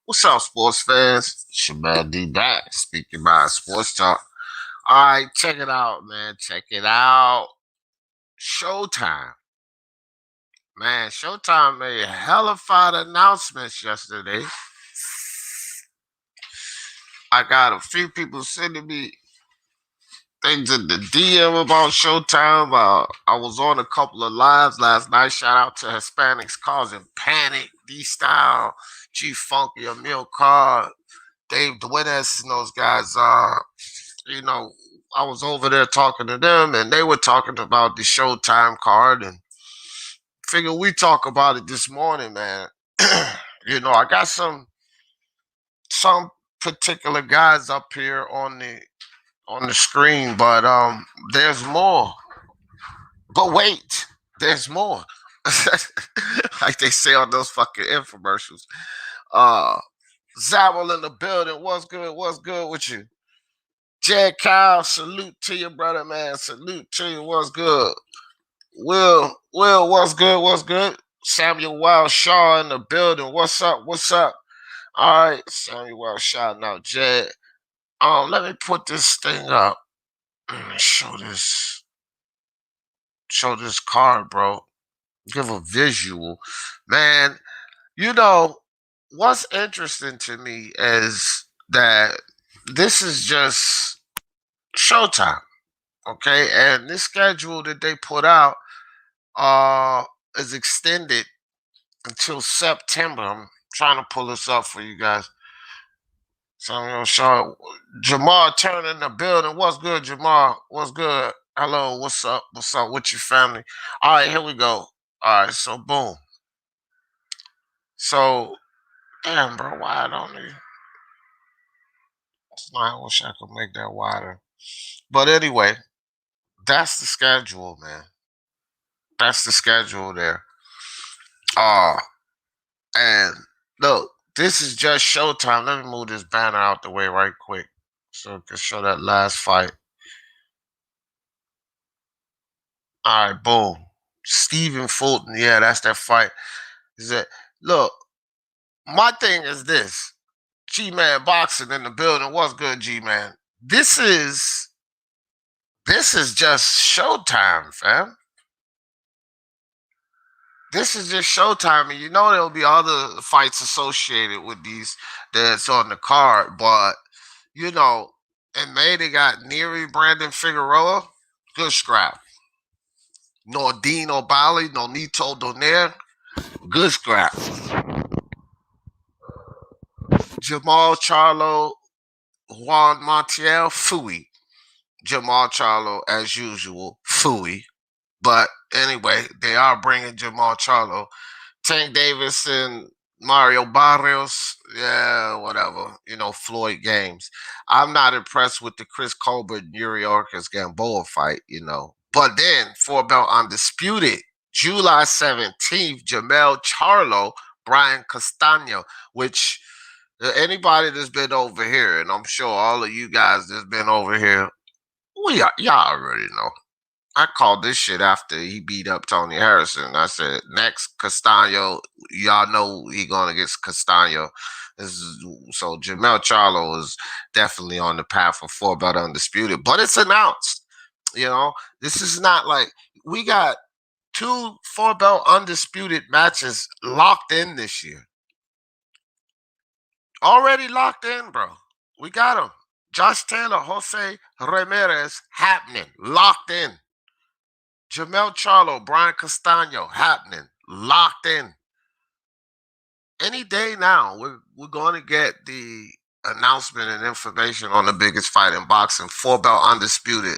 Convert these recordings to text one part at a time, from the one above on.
What's up, sports fans? It's your man D back, speaking by Sports Talk. All right, check it out, man. Check it out. Showtime. Man, Showtime made hellified announcements yesterday. I got a few people sending me things in the DM about Showtime. I was on a couple of lives last night. Shout out to Hispanics causing panic, D Style, G Funky, Emil Carr, Dave Duenas, and those guys. You know, I was over there talking to them, and they were talking about the Showtime card, and figure we talk about it this morning, man. I got some particular guys up here on the screen, but there's more. But wait, there's more. Like they say on those fucking infomercials. Uh Zabel in the building. What's good? What's good with you? Jed Kyle, salute to you, brother, man. Salute to you. What's good? Will, what's good? What's good? Samuel Wild Shaw in the building. What's up? What's up? All right, Samuel Wild Shaw. Now, Jed. Let me put this thing up. Show this. Show this card, bro. Give a visual, man. You know what's interesting to me is that this is just Showtime. Okay, and this schedule that they put out uh is extended until September. I'm trying to pull this up for you guys. So I'm gonna show Jermall Turner in the building. What's good, Jermall? What's good? Hello, what's up? What's up with your family? All right, here we go. All right, so boom. So damn, bro, why don't you? I wish I could make that wider. But anyway, that's the schedule, man. That's the schedule there. Uh and look, this is just Showtime. Let me move this banner out the way right quick so we can show that last fight. All right, boom. Stephen Fulton, yeah, that's that fight. Is that look? My thing is this: G Man Boxing in the building. What's good, G Man? This is this is just Showtime, fam. This is just Showtime, and you know there'll be other fights associated with these that's on the card, but you know, in May they got Nery, Brandon Figueroa, good scrap. Nordine O'Bali, Nonito Donaire, good scrap. Jamal Charlo, Juan Montiel, Fui. Jamal Charlo, as usual, Fui. But anyway, they are bringing Jamal Charlo. Tank Davis and Mario Barrios, yeah, whatever. Floyd Games. I'm not impressed with the Chris Colbert Yuri Orcas Gamboa fight, But then, four belt undisputed, July 17th, Jamel Charlo, Brian Castano, which anybody that's been over here, and I'm sure all of you guys that's been over here, y'all already know. I called this shit after he beat up Tony Harrison. I said, next Castano, y'all know he going against Castano. So Jamel Charlo is definitely on the path for four belt undisputed, but it's announced. This is not like we got two four belt undisputed matches locked in this year. Already locked in, bro. We got them. Josh Taylor, Jose Ramirez, happening, locked in. Jamel Charlo, Brian Castano, happening, locked in. Any day now, we're going to get the announcement and information on the biggest fight in boxing, four belt undisputed.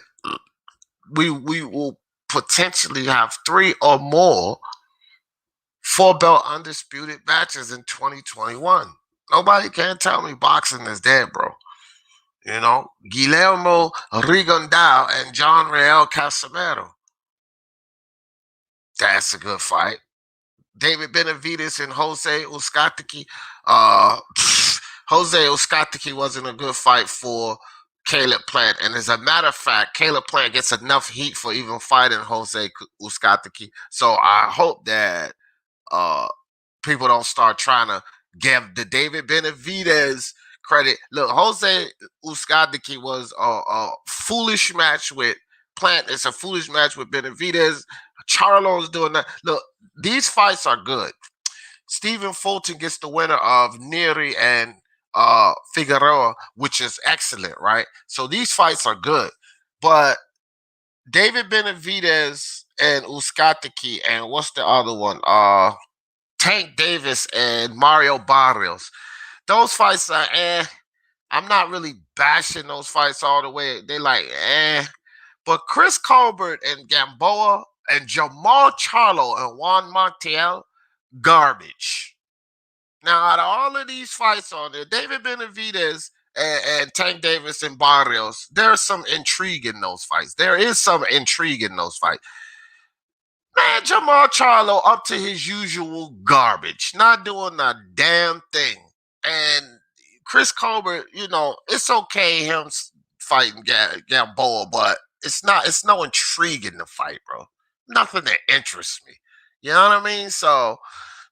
We will potentially have three or more four belt undisputed matches in 2021. Nobody can tell me boxing is dead, bro. Guillermo Rigondeaux and John Real Casimero. That's a good fight. David Benavidez and Jose Uzcategui. Jose Uzcategui wasn't a good fight for Caleb Plant. And as a matter of fact, Caleb Plant gets enough heat for even fighting Jose Uzcategui. So I hope that people don't start trying to give the David Benavidez credit. Look, Jose Uzcategui was a foolish match with Plant. It's a foolish match with Benavidez. Charlo's doing that. Look, these fights are good. Stephen Fulton gets the winner of Nery and Figueroa, which is excellent, right? So these fights are good. But David Benavidez and Uzcategui and what's the other one? Tank Davis and Mario Barrios. Those fights are I'm not really bashing those fights all the way. They like But Chris Colbert and Gamboa and Jermall Charlo and Juan Montiel, garbage. Now, out of all of these fights on there, David Benavidez and Tank Davis and Barrios, there's some intrigue in those fights. There is some intrigue in those fights. Man, Jermall Charlo up to his usual garbage, not doing a damn thing. And Chris Colbert, it's okay him fighting Gamboa, but it's no intrigue in the fight, bro. Nothing that interests me. You know what I mean? So,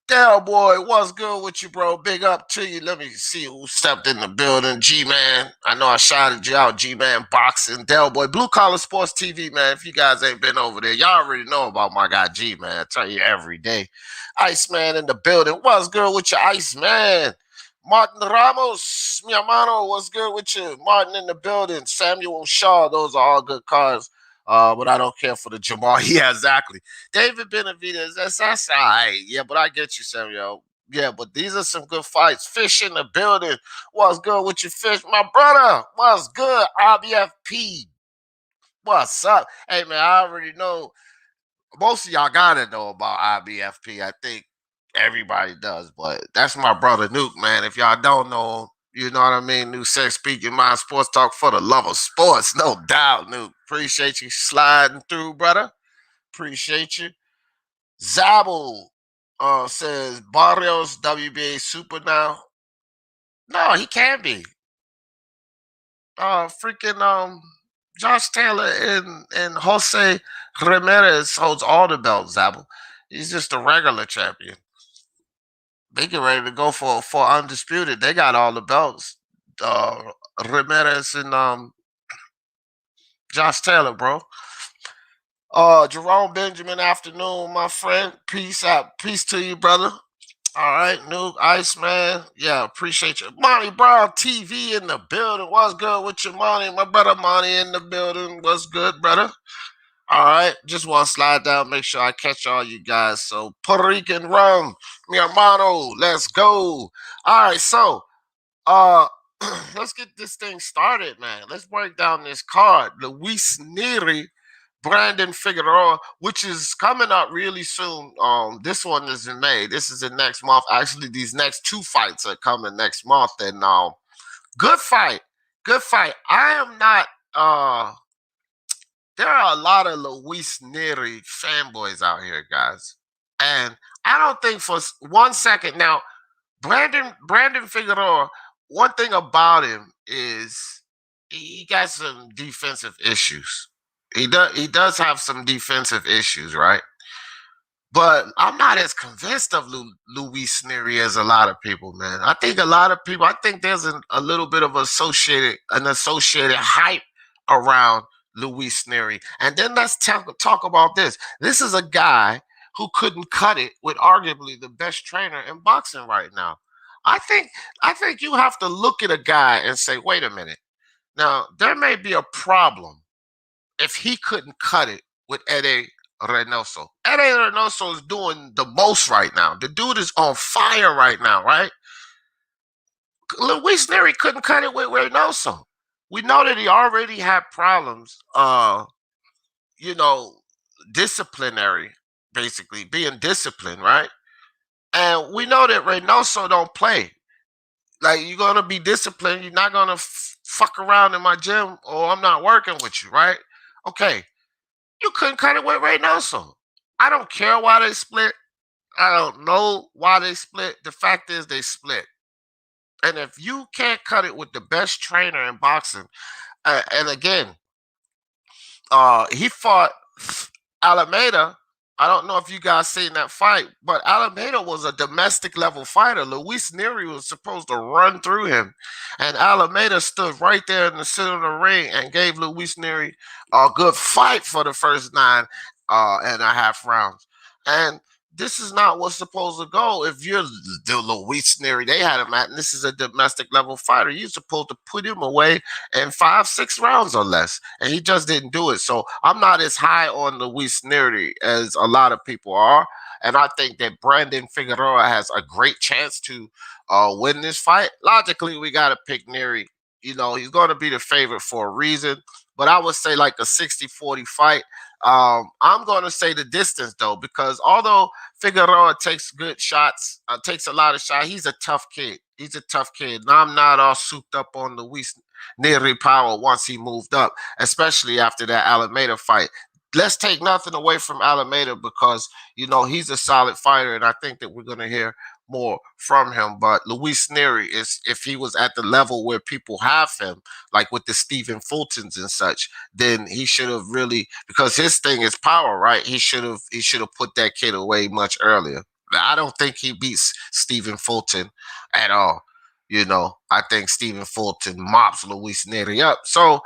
Dale boy, what's good with you, bro? Big up to you. Let me see who stepped in the building. G-Man. I know I shouted you out, G-Man Boxing. Dale boy, Blue Collar Sports TV, man. If you guys ain't been over there, y'all already know about my guy G-Man. I tell you every day. Iceman in the building. What's good with you, Iceman? Martin Ramos, mi hermano, what's good with you? Martin in the building. Samuel Shaw, those are all good cards. But I don't care for the Jermall. Yeah, exactly. David Benavidez, that's all right. Yeah, but I get you, Samuel. Yeah, but these are some good fights. Fish in the building. What's good with you, Fish? My brother, what's good? RBFP. What's up? Hey, man, I already know. Most of y'all got to know about IBFP. I think everybody does, but that's my brother Nuke, man. If y'all don't know him, you know what I mean? New Sex Speaking Mind Sports Talk for the love of sports. No doubt, Nuke. Appreciate you sliding through, brother. Appreciate you. Zabel says Barrios WBA super now. No, he can't be. Freaking Josh Taylor and Jose Ramirez holds all the belts, Zabel. He's just a regular champion. They get ready to go for undisputed. They got all the belts. Ramirez and Josh Taylor, bro. Jerome Benjamin, afternoon, my friend. Peace out. Peace to you, brother. All right, Nuke, Iceman. Yeah, appreciate you. Monty Brown TV in the building. What's good with you, Monty? My brother Monty in the building. What's good, brother? All right, just want to slide down, make sure I catch all you guys. So, Puerto Rican rum, mi hermano, let's go. All right, so let's get this thing started, man. Let's break down this card. Luis Nery, Brandon Figueroa, which is coming up really soon. This one is in May. This is in next month. Actually, these next two fights are coming next month. And good fight. Good fight. I am not there are a lot of Luis Nery fanboys out here, guys. And I don't think for 1 second now, Brandon Figueroa, one thing about him is he got some defensive issues. He does have some defensive issues, right? But I'm not as convinced of Luis Nery as a lot of people, man. I think there's a little bit of associated hype around Luis Nery. And then let's talk about this. This is a guy who couldn't cut it with arguably the best trainer in boxing right now. I think you have to look at a guy and say, wait a minute. Now, there may be a problem if he couldn't cut it with Eddie Reynoso. Eddie Reynoso is doing the most right now. The dude is on fire right now, right? Luis Nery couldn't cut it with Reynoso. We know that he already had problems, disciplinary, basically, being disciplined, right? And we know that Reynoso don't play. Like, you're going to be disciplined. You're not going to fuck around in my gym or I'm not working with you, right? Okay. You couldn't cut it with Reynoso. I don't care why they split. I don't know why they split. The fact is they split. And if you can't cut it with the best trainer in boxing, and again, he fought Alameda I don't know if you guys seen that fight, but Alameda was a domestic level fighter. Luis Nery was supposed to run through him, and Alameda stood right there in the center of the ring and gave Luis Nery a good fight for the first 9.5 rounds. And this is not what's supposed to go. If you're the Luis Nery, they had him at, and this is a domestic level fighter, you're supposed to put him away in 5, 6 rounds or less, and he just didn't do it. So I'm not as high on Luis Nery as a lot of people are, and I think that Brandon Figueroa has a great chance to win this fight. Logically, we got to pick Nery. He's going to be the favorite for a reason, but I would say like a 60-40 fight. I'm going to say the distance though, because although Figueroa takes good shots, takes a lot of shots, he's a tough kid. He's a tough kid. And I'm not all souped up on Luis Nery power once he moved up, especially after that Alameda fight. Let's take nothing away from Alameda because he's a solid fighter, and I think that we're going to hear more from him. But Luis Nery is, if he was at the level where people have him, like with the Stephen Fultons and such, then he should have really, because his thing is power, right? He should have put that kid away much earlier. I don't think he beats Stephen Fulton at all. I think Stephen Fulton mops Luis Nery up. So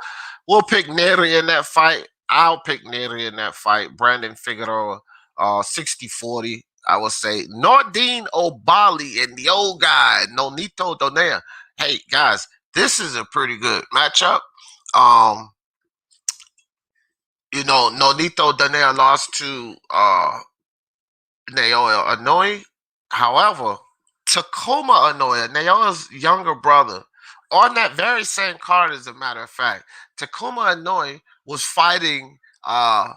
we'll pick Nery in that fight. I'll pick Nery in that fight. Brandon Figueroa, 60-40. I would say Nordine Obali and the old guy, Nonito Donaire. Hey, guys, this is a pretty good matchup. Um, Nonito Donaire lost to Naoya Inoue. However, Tacoma Inoue, Naoya's younger brother, on that very same card, as a matter of fact, Tacoma Inoue was fighting Nordine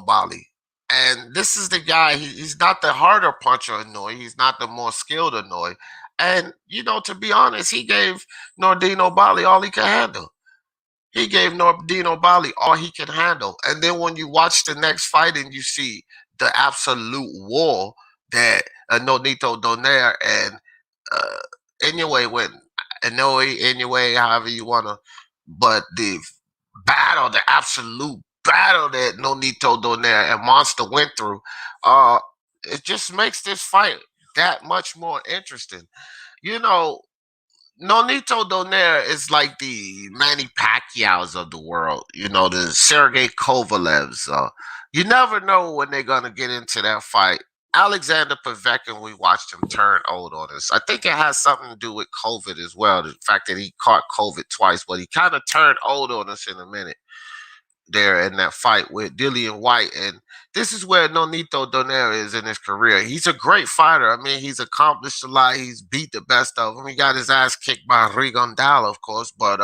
Bali. And this is the guy, he's not the harder puncher Inoue, he's not the more skilled Inoue. And, to be honest, he gave Nordine Bali all he could handle. He gave Nordino Bali all he can handle. And then when you watch the next fight and you see the absolute war that Nonito Donaire and Inoue went, Inoue, however you want to, but the the absolute battle that Nonito Donaire and Monster went through, it just makes this fight that much more interesting. You know, Nonito Donaire is like the Manny Pacquiao's of the world, the Sergey Kovalevs. You never know when they're going to get into that fight. Alexander Povetkin, we watched him turn old on us. I think it has something to do with COVID as well. The fact that he caught COVID twice, but he kind of turned old on us in a minute there in that fight with Dillian White. And this is where Nonito Donaire is in his career. He's a great fighter. I mean, he's accomplished a lot. He's beat the best of them. He got his ass kicked by Rigondeaux, of course. But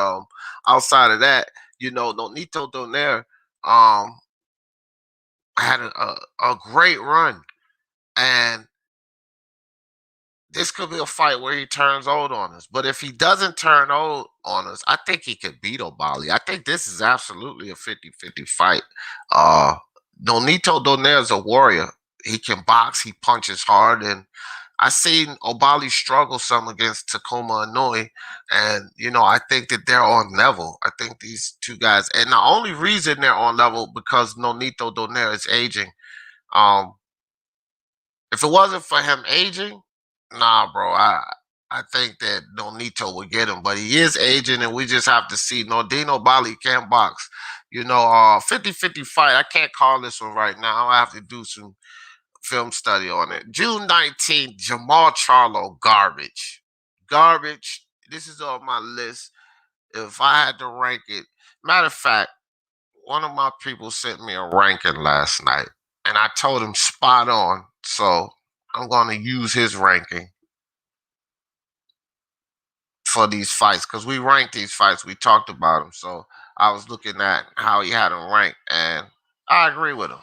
outside of that, Nonito Donaire had a great run. And this could be a fight where he turns old on us. But if he doesn't turn old on us, I think he could beat Obali. I think this is absolutely a 50-50 fight. Uh, Nonito Donaire is a warrior. He can box, he punches hard, and I seen Obali struggle some against Tacoma Inoue, and I think that they're on level. I think these two guys, and the only reason they're on level because Nonito Donaire is aging. Um, if it wasn't for him aging, nah, bro, I think that Nonito would get him, but he is aging, and we just have to see. Nordino Bali can box. 50-50 fight. I can't call this one right now. I have to do some film study on it. June 19th, Jermall Charlo, garbage. Garbage. This is on my list. If I had to rank it, matter of fact, one of my people sent me a ranking last night, and I told him spot on. So I'm going to use his ranking for these fights because we ranked these fights. We talked about them. So I was looking at how he had them ranked, and I agree with him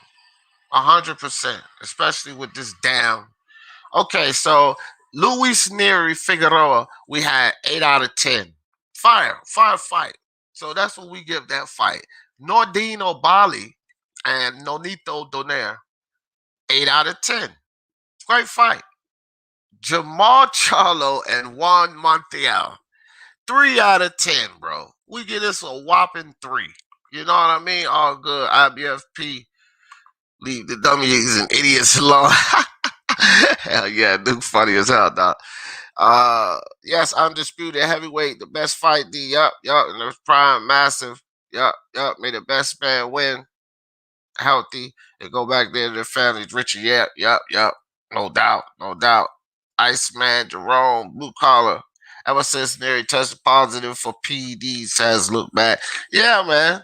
100%, especially with this damn. Okay, so Luis Nery Figueroa, we had 8 out of 10. Fire fight. So that's what we give that fight. Nordino Bali and Nonito Donaire, 8 out of 10. Great fight. Jermall Charlo and Juan Montiel, 3 out of 10, bro. We get this a whopping 3. You know what I mean? All good. IBFP. Leave the dummies and idiots alone. Hell yeah, dude, funny as hell, dog. Yes, undisputed heavyweight, the best fight. Yup, and it was prime, massive. Yup. May the best man win, healthy, and go back there to their families. Richard, yup. No doubt. Iceman, Jerome, blue collar. Ever since Nery tested positive for PD, says look back. Yeah, man.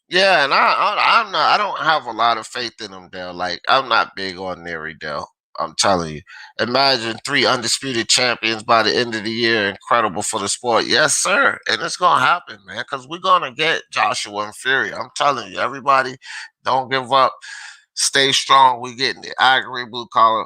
Yeah, and I'm not. I don't have a lot of faith in him, Dale. Like I'm not big on Nery, Dale. I'm telling you. Imagine 3 undisputed champions by the end of the year. Incredible for the sport. Yes, sir. And it's gonna happen, man. Because we're gonna get Joshua and Fury. I'm telling you, everybody, don't give up. Stay strong. We getting it. I agree, blue collar.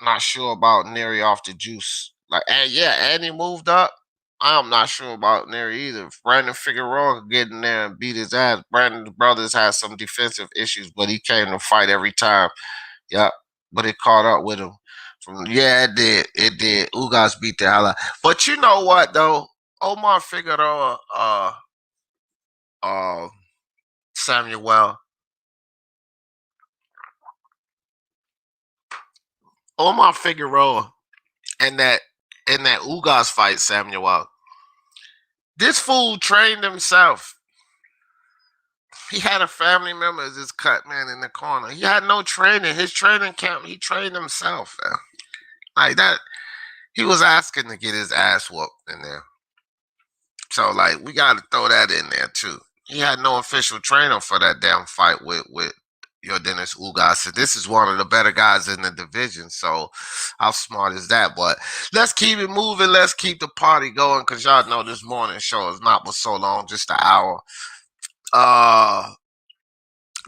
Not sure about Nery off the juice. Like, and yeah, and he moved up. I'm not sure about Nery either. If Brandon Figueroa could get in there and beat his ass. Brandon's brothers had some defensive issues, but he came to fight every time. Yep. But it caught up with him. Yeah, it did. It did. Ugas beat the hell out. But you know what though? Omar Figueroa, uh Samuel. Omar Figueroa and that Ugas fight, Samuel. This fool trained himself. He had a family member as his cut man in the corner. He had no training. His training camp, he trained himself. Man. Like that, he was asking to get his ass whooped in there. So like we got to throw that in there too. He had no official trainer for that damn fight with your Dennis Ugas. This is one of the better guys in the division. So how smart is that? But let's keep it moving. Let's keep the party going because y'all know this morning show is not for so long, just an hour.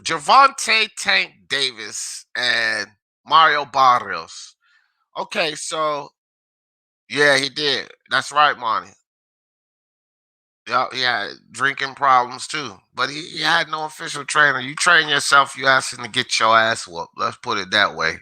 Gervonta Tank Davis and Mario Barrios. Okay, so yeah, he did. That's right, Monty. Yeah, he had drinking problems too, but he had no official trainer. You train yourself, you ask him to get your ass whooped. Let's put it that way.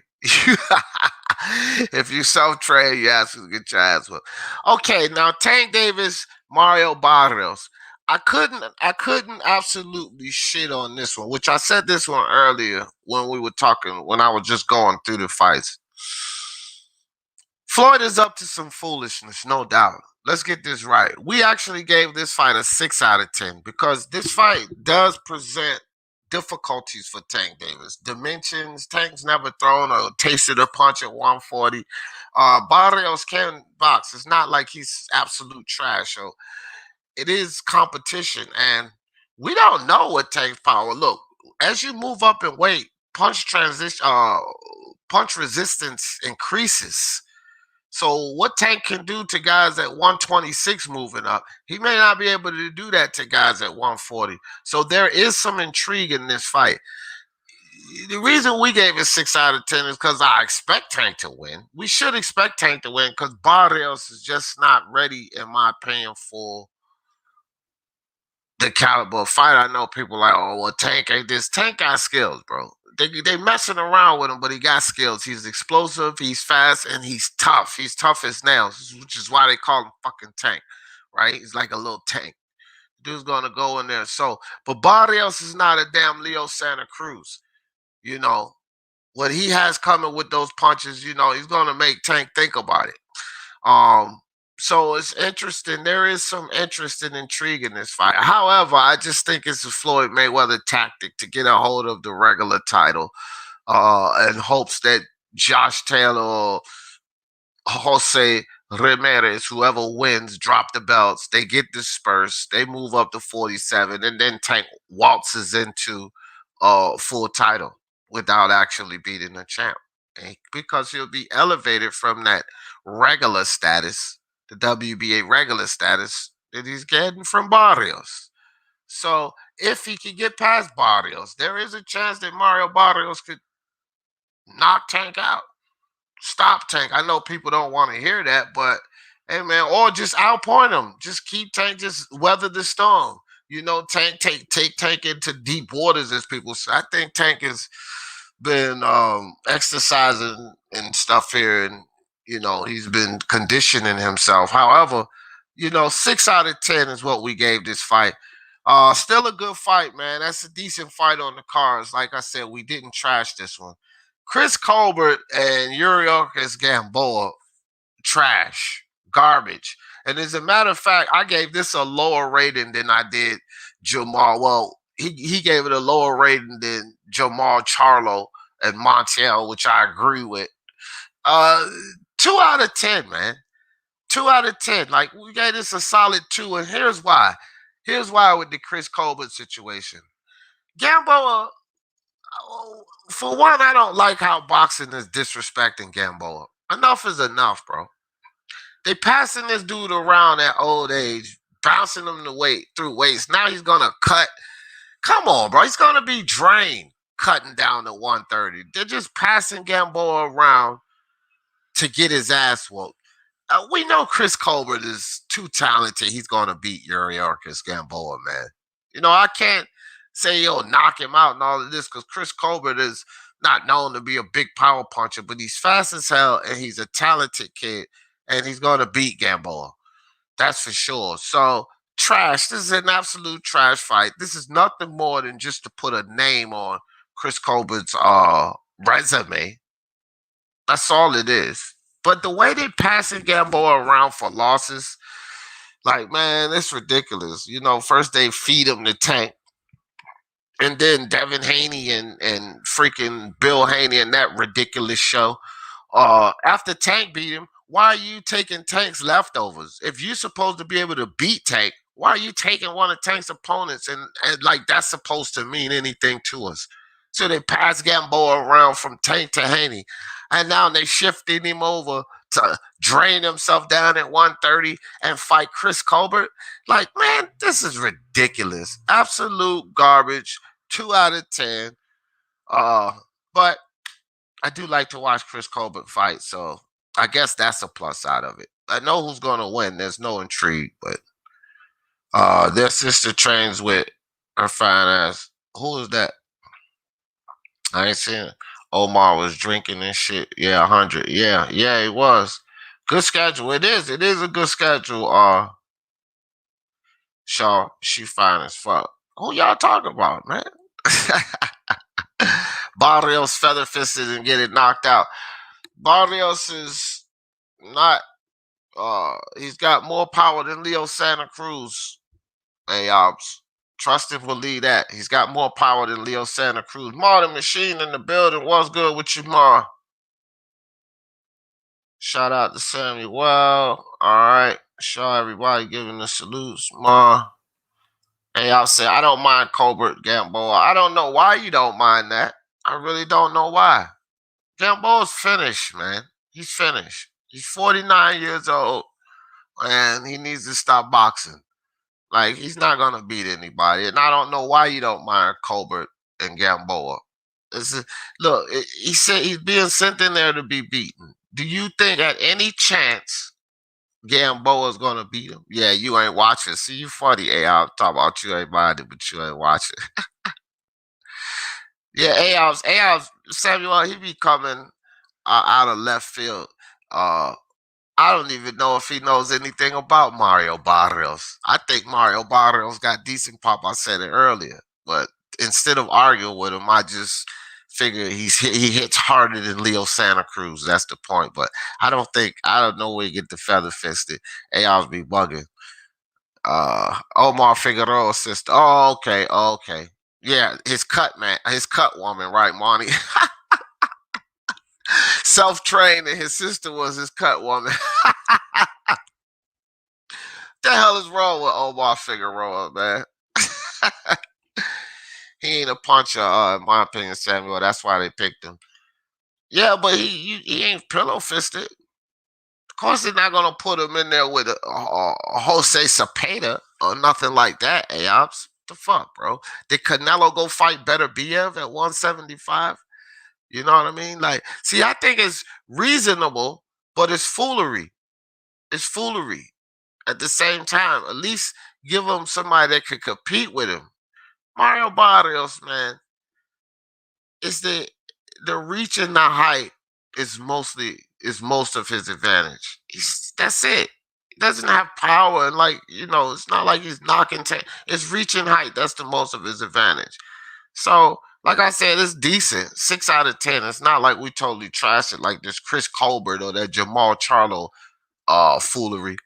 If you self-train, you ask him to get your ass whooped. Okay, now Tank Davis, Mario Barrios. I couldn't absolutely shit on this one, which I said this one earlier when we were talking, when I was just going through the fights. Floyd is up to some foolishness, no doubt. Let's get this right. We actually gave this fight a 6 out of 10 because this fight does present difficulties for Tank Davis. Dimensions, Tank's never thrown or tasted a punch at 140. Barrios can box. It's not like he's absolute trash. So it is competition, and we don't know what Tank's power. Look, as you move up in weight, punch resistance increases. So what Tank can do to guys at 126 moving up, he may not be able to do that to guys at 140. So there is some intrigue in this fight. The reason we gave it 6 out of 10 is because I expect Tank to win. We should expect Tank to win because Barrios is just not ready, in my opinion, for the caliber of fight. I know people like, oh, well, Tank ain't this. Tank got skills, bro. They messing around with him, but he got skills. He's explosive, he's fast, and he's tough. He's tough as nails, which is why they call him fucking Tank, right? He's like a little tank. Dude's gonna go in there. So, but Barrios is not a damn Leo Santa Cruz. You know what he has coming with those punches. You know he's gonna make Tank think about it. Um, so it's interesting. There is some interest and intrigue in this fight. However, I just think it's a Floyd Mayweather tactic to get a hold of the regular title, in hopes that Josh Taylor or Jose Ramirez, whoever wins, drop the belts. They get dispersed. They move up to 47, and then Tank waltzes into a full title without actually beating the champ. Because he'll be elevated from that regular status, the WBA regular status that he's getting from Barrios. So if he can get past Barrios, there is a chance that Mario Barrios could knock Tank out, stop Tank. I know people don't want to hear that, but hey man, or just outpoint him. Just keep Tank, just weather the storm. You know, Tank take Tank into deep waters, as people say. I think Tank has been exercising and stuff here, and he's been conditioning himself. However, 6 out of 10 is what we gave this fight. Still a good fight, man. That's a decent fight on the cards. Like I said, we didn't trash this one. Chris Colbert and Yuriorkis Gamboa, trash, garbage. And as a matter of fact, I gave this a lower rating than I did Jermall. Well, he gave it a lower rating than Jermall Charlo and Montiel, which I agree with. Uh, 2 out of 10, man. 2 out of 10. Like we gave this a solid two, and here's why. Here's why with the Chris Colbert situation. Gamboa, for one, I don't like how boxing is disrespecting Gamboa. Enough is enough, bro. They passing this dude around at old age, bouncing him through weights. Now he's gonna cut. Come on, bro. He's gonna be drained cutting down to 130. They're just passing Gamboa around to get his ass whooped. We know Chris Colbert is too talented. He's gonna beat Yuriorkis Gamboa, man. I can't say he'll knock him out and all of this because Chris Colbert is not known to be a big power puncher, but he's fast as hell and he's a talented kid and he's gonna beat Gamboa. That's for sure. So trash. This is an absolute trash fight. This is nothing more than just to put a name on Chris Colbert's resume. That's all it is. But the way they passing Gamboa around for losses, like man, it's ridiculous. First they feed him the tank, and then Devin Haney and freaking Bill Haney and that ridiculous show. After Tank beat him, why are you taking Tank's leftovers? If you're supposed to be able to beat Tank, why are you taking one of Tank's opponents and like that's supposed to mean anything to us? So they pass Gamboa around from Tank to Haney, and now they shifting him over to drain himself down at 130 and fight Chris Colbert. Like, man, this is ridiculous. Absolute garbage. 2 out of 10. But I do like to watch Chris Colbert fight, so I guess that's a plus out of it. I know who's gonna win. There's no intrigue, but their sister trains with her fine ass. Who is that? I ain't seen it. Omar was drinking and shit. Yeah, 100. Yeah, it was. Good schedule. It is. It is a good schedule. Shaw, she fine as fuck. Who y'all talking about, man? Barrios feather fisted and get it knocked out. Barrios is not he's got more power than Leo Santa Cruz. Hey, trust and believe that. He's got more power than Leo Santa Cruz. Mar the Machine in the building. What's good with you, Mar? Shout out to Samuel. All right. Show everybody giving the salutes, Mar. Hey, I'll say I don't mind Colbert Gamboa. I don't know why you don't mind that. I really don't know why. Gamboa's finished, man. He's finished. He's 49 years old, and he needs to stop boxing. Like, he's not going to beat anybody. And I don't know why you don't mind Colbert and Gamboa. Look, he said he's being sent in there to be beaten. Do you think at any chance Gamboa's going to beat him? Yeah, you ain't watching. See, you funny, I'm talking about you ain't minding, but you ain't watching. Yeah, Samuel, he be coming out of left field. I don't even know if he knows anything about Mario Barrios. I think Mario Barrios got decent pop. I said it earlier, but instead of arguing with him, I just figure he hits harder than Leo Santa Cruz. That's the point. But I don't know where you get the feather fisted. AR's be bugging. Omar Figueroa sister. Oh, okay. Yeah, his cut woman, right, Monty? Self-trained, and his sister was his cut woman. The hell is wrong with Omar Figueroa, man? He ain't a puncher, in my opinion, Samuel. That's why they picked him. Yeah, but he ain't pillow fisted. Of course, they're not gonna put him in there with a Jose Cepeda or nothing like that. Aops, the fuck, bro? Did Canelo go fight Better Biev at 175? You know what I mean? Like, see, I think it's reasonable, but it's foolery. It's foolery. At the same time, at least give him somebody that could compete with him. Mario Barrios, man, is the reach and the height is most of his advantage. That's it. He doesn't have power, and like it's not like he's knocking. It's reaching height. That's the most of his advantage. So, like I said, it's decent. 6 out of 10. It's not like we totally trash it like this Chris Colbert or that Jermall Charlo foolery.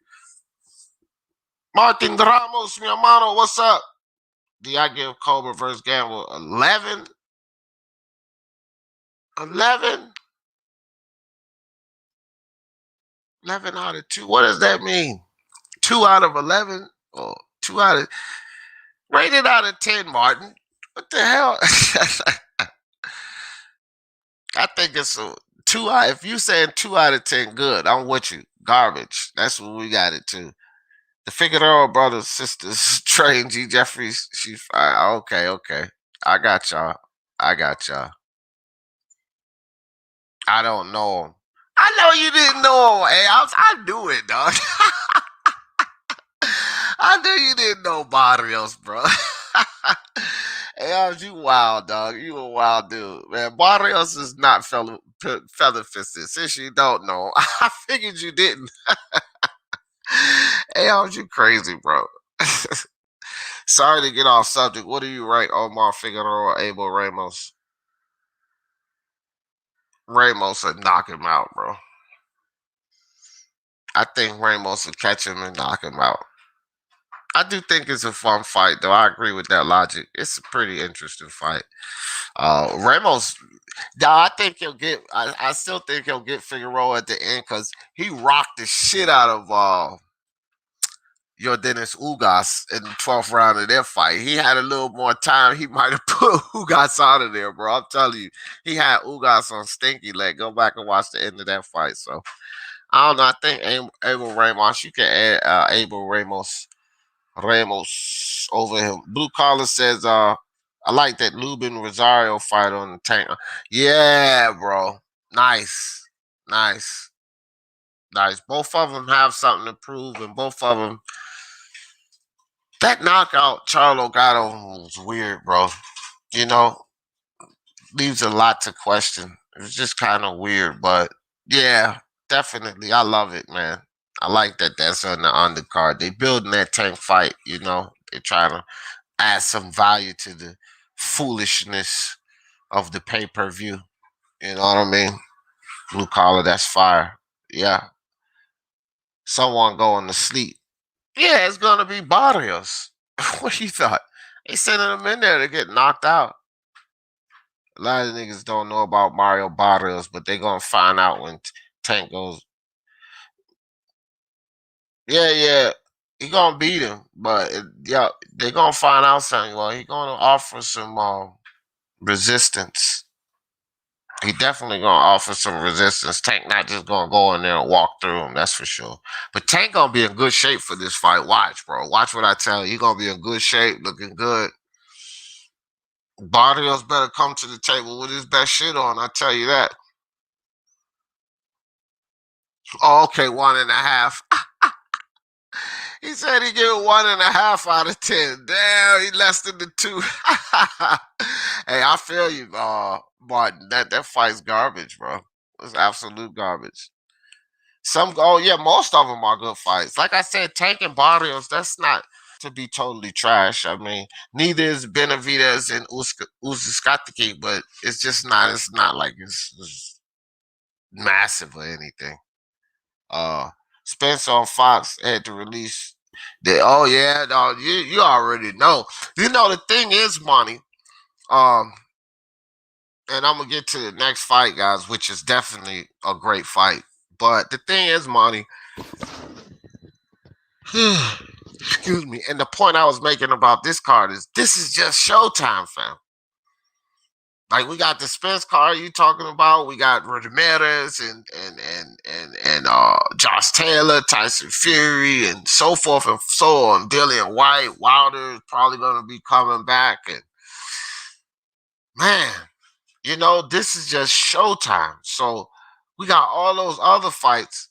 Martin Ramos, mi hermano, what's up? Do I give Colbert versus Gamble 11? 11? 11 out of 2. What does that mean? 2 out of 11? Or 2 out of. Rated out of 10, Martin. What the hell? I think it's a 2 out. If you saying 2 out of 10, good. I'm with you. Garbage. That's what we got it to. The Figueroa brothers, sisters, Trey and G. Jeffries. She's fine. Okay, okay. I got y'all. I got y'all. I don't know him. I know you didn't know him. Hey, I knew it, dog. I knew you didn't know Barrios, bro. Hey, you wild, dog. You a wild dude, man. Barrios is not feather fisted. Since you don't know, I figured you didn't. Hey, you crazy, bro. Sorry to get off subject. What do you rate Omar Figueroa, Abel Ramos? Ramos would knock him out, bro. I think Ramos would catch him and knock him out. I do think it's a fun fight, though. I agree with that logic. It's a pretty interesting fight. Ramos, I think he'll get. I still think he'll get Figueroa at the end because he rocked the shit out of your Dennis Ugas in the 12th round of their fight. He had a little more time. He might have put Ugas out of there, bro. I'm telling you, he had Ugas on stinky leg. Go back and watch the end of that fight. So I don't know. I think Abel Ramos. You can add Abel Ramos over him. Blue Collar says, I like that Lubin Rosario fight on the tank. Yeah, bro. Nice. Nice. Nice. Both of them have something to prove, and both of them. That knockout Charlo got on was weird, bro. Leaves a lot to question. It was just kind of weird, but yeah, definitely. I love it, man. I like that that's on the undercard. They building that tank fight, They trying to add some value to the foolishness of the pay-per-view. You know what I mean? Blue collar, that's fire. Yeah. Someone going to sleep. Yeah, it's gonna be Barrios. What you thought? They sending him in there to get knocked out. A lot of niggas don't know about Mario Barrios, but they gonna find out when Tank goes. Yeah, yeah, he gonna beat him, but yeah, they gonna find out something. Well, he gonna offer some resistance. He definitely gonna offer some resistance. Tank not just gonna go in there and walk through him, that's for sure. But Tank gonna be in good shape for this fight. Watch, bro. Watch what I tell you. He gonna be in good shape, looking good. Barrios better come to the table with his best shit on. I tell you that. Oh, okay, 1.5. He said he gave it 1.5 out of 10. Damn, he less than the 2. Hey, I feel you, Martin. That fight's garbage, bro. It's absolute garbage. Most of them are good fights. Like I said, Tank and Barrios, that's not to be totally trash. I mean, neither is Benavidez and Uzcategui, but it's just not. It's not like it's massive or anything. Spencer on Fox had to release the. Oh yeah, no, you already know. The thing is, Monty. And I'm gonna get to the next fight, guys, which is definitely a great fight. But the thing is, Monty. Excuse me. And the point I was making about this card is this is just Showtime, fam. Like we got the Spence card you talking about. We got Ramirez and Josh Taylor, Tyson Fury, and so forth and so on. Dillian White, Wilder is probably gonna be coming back, and man, this is just Showtime. So we got all those other fights.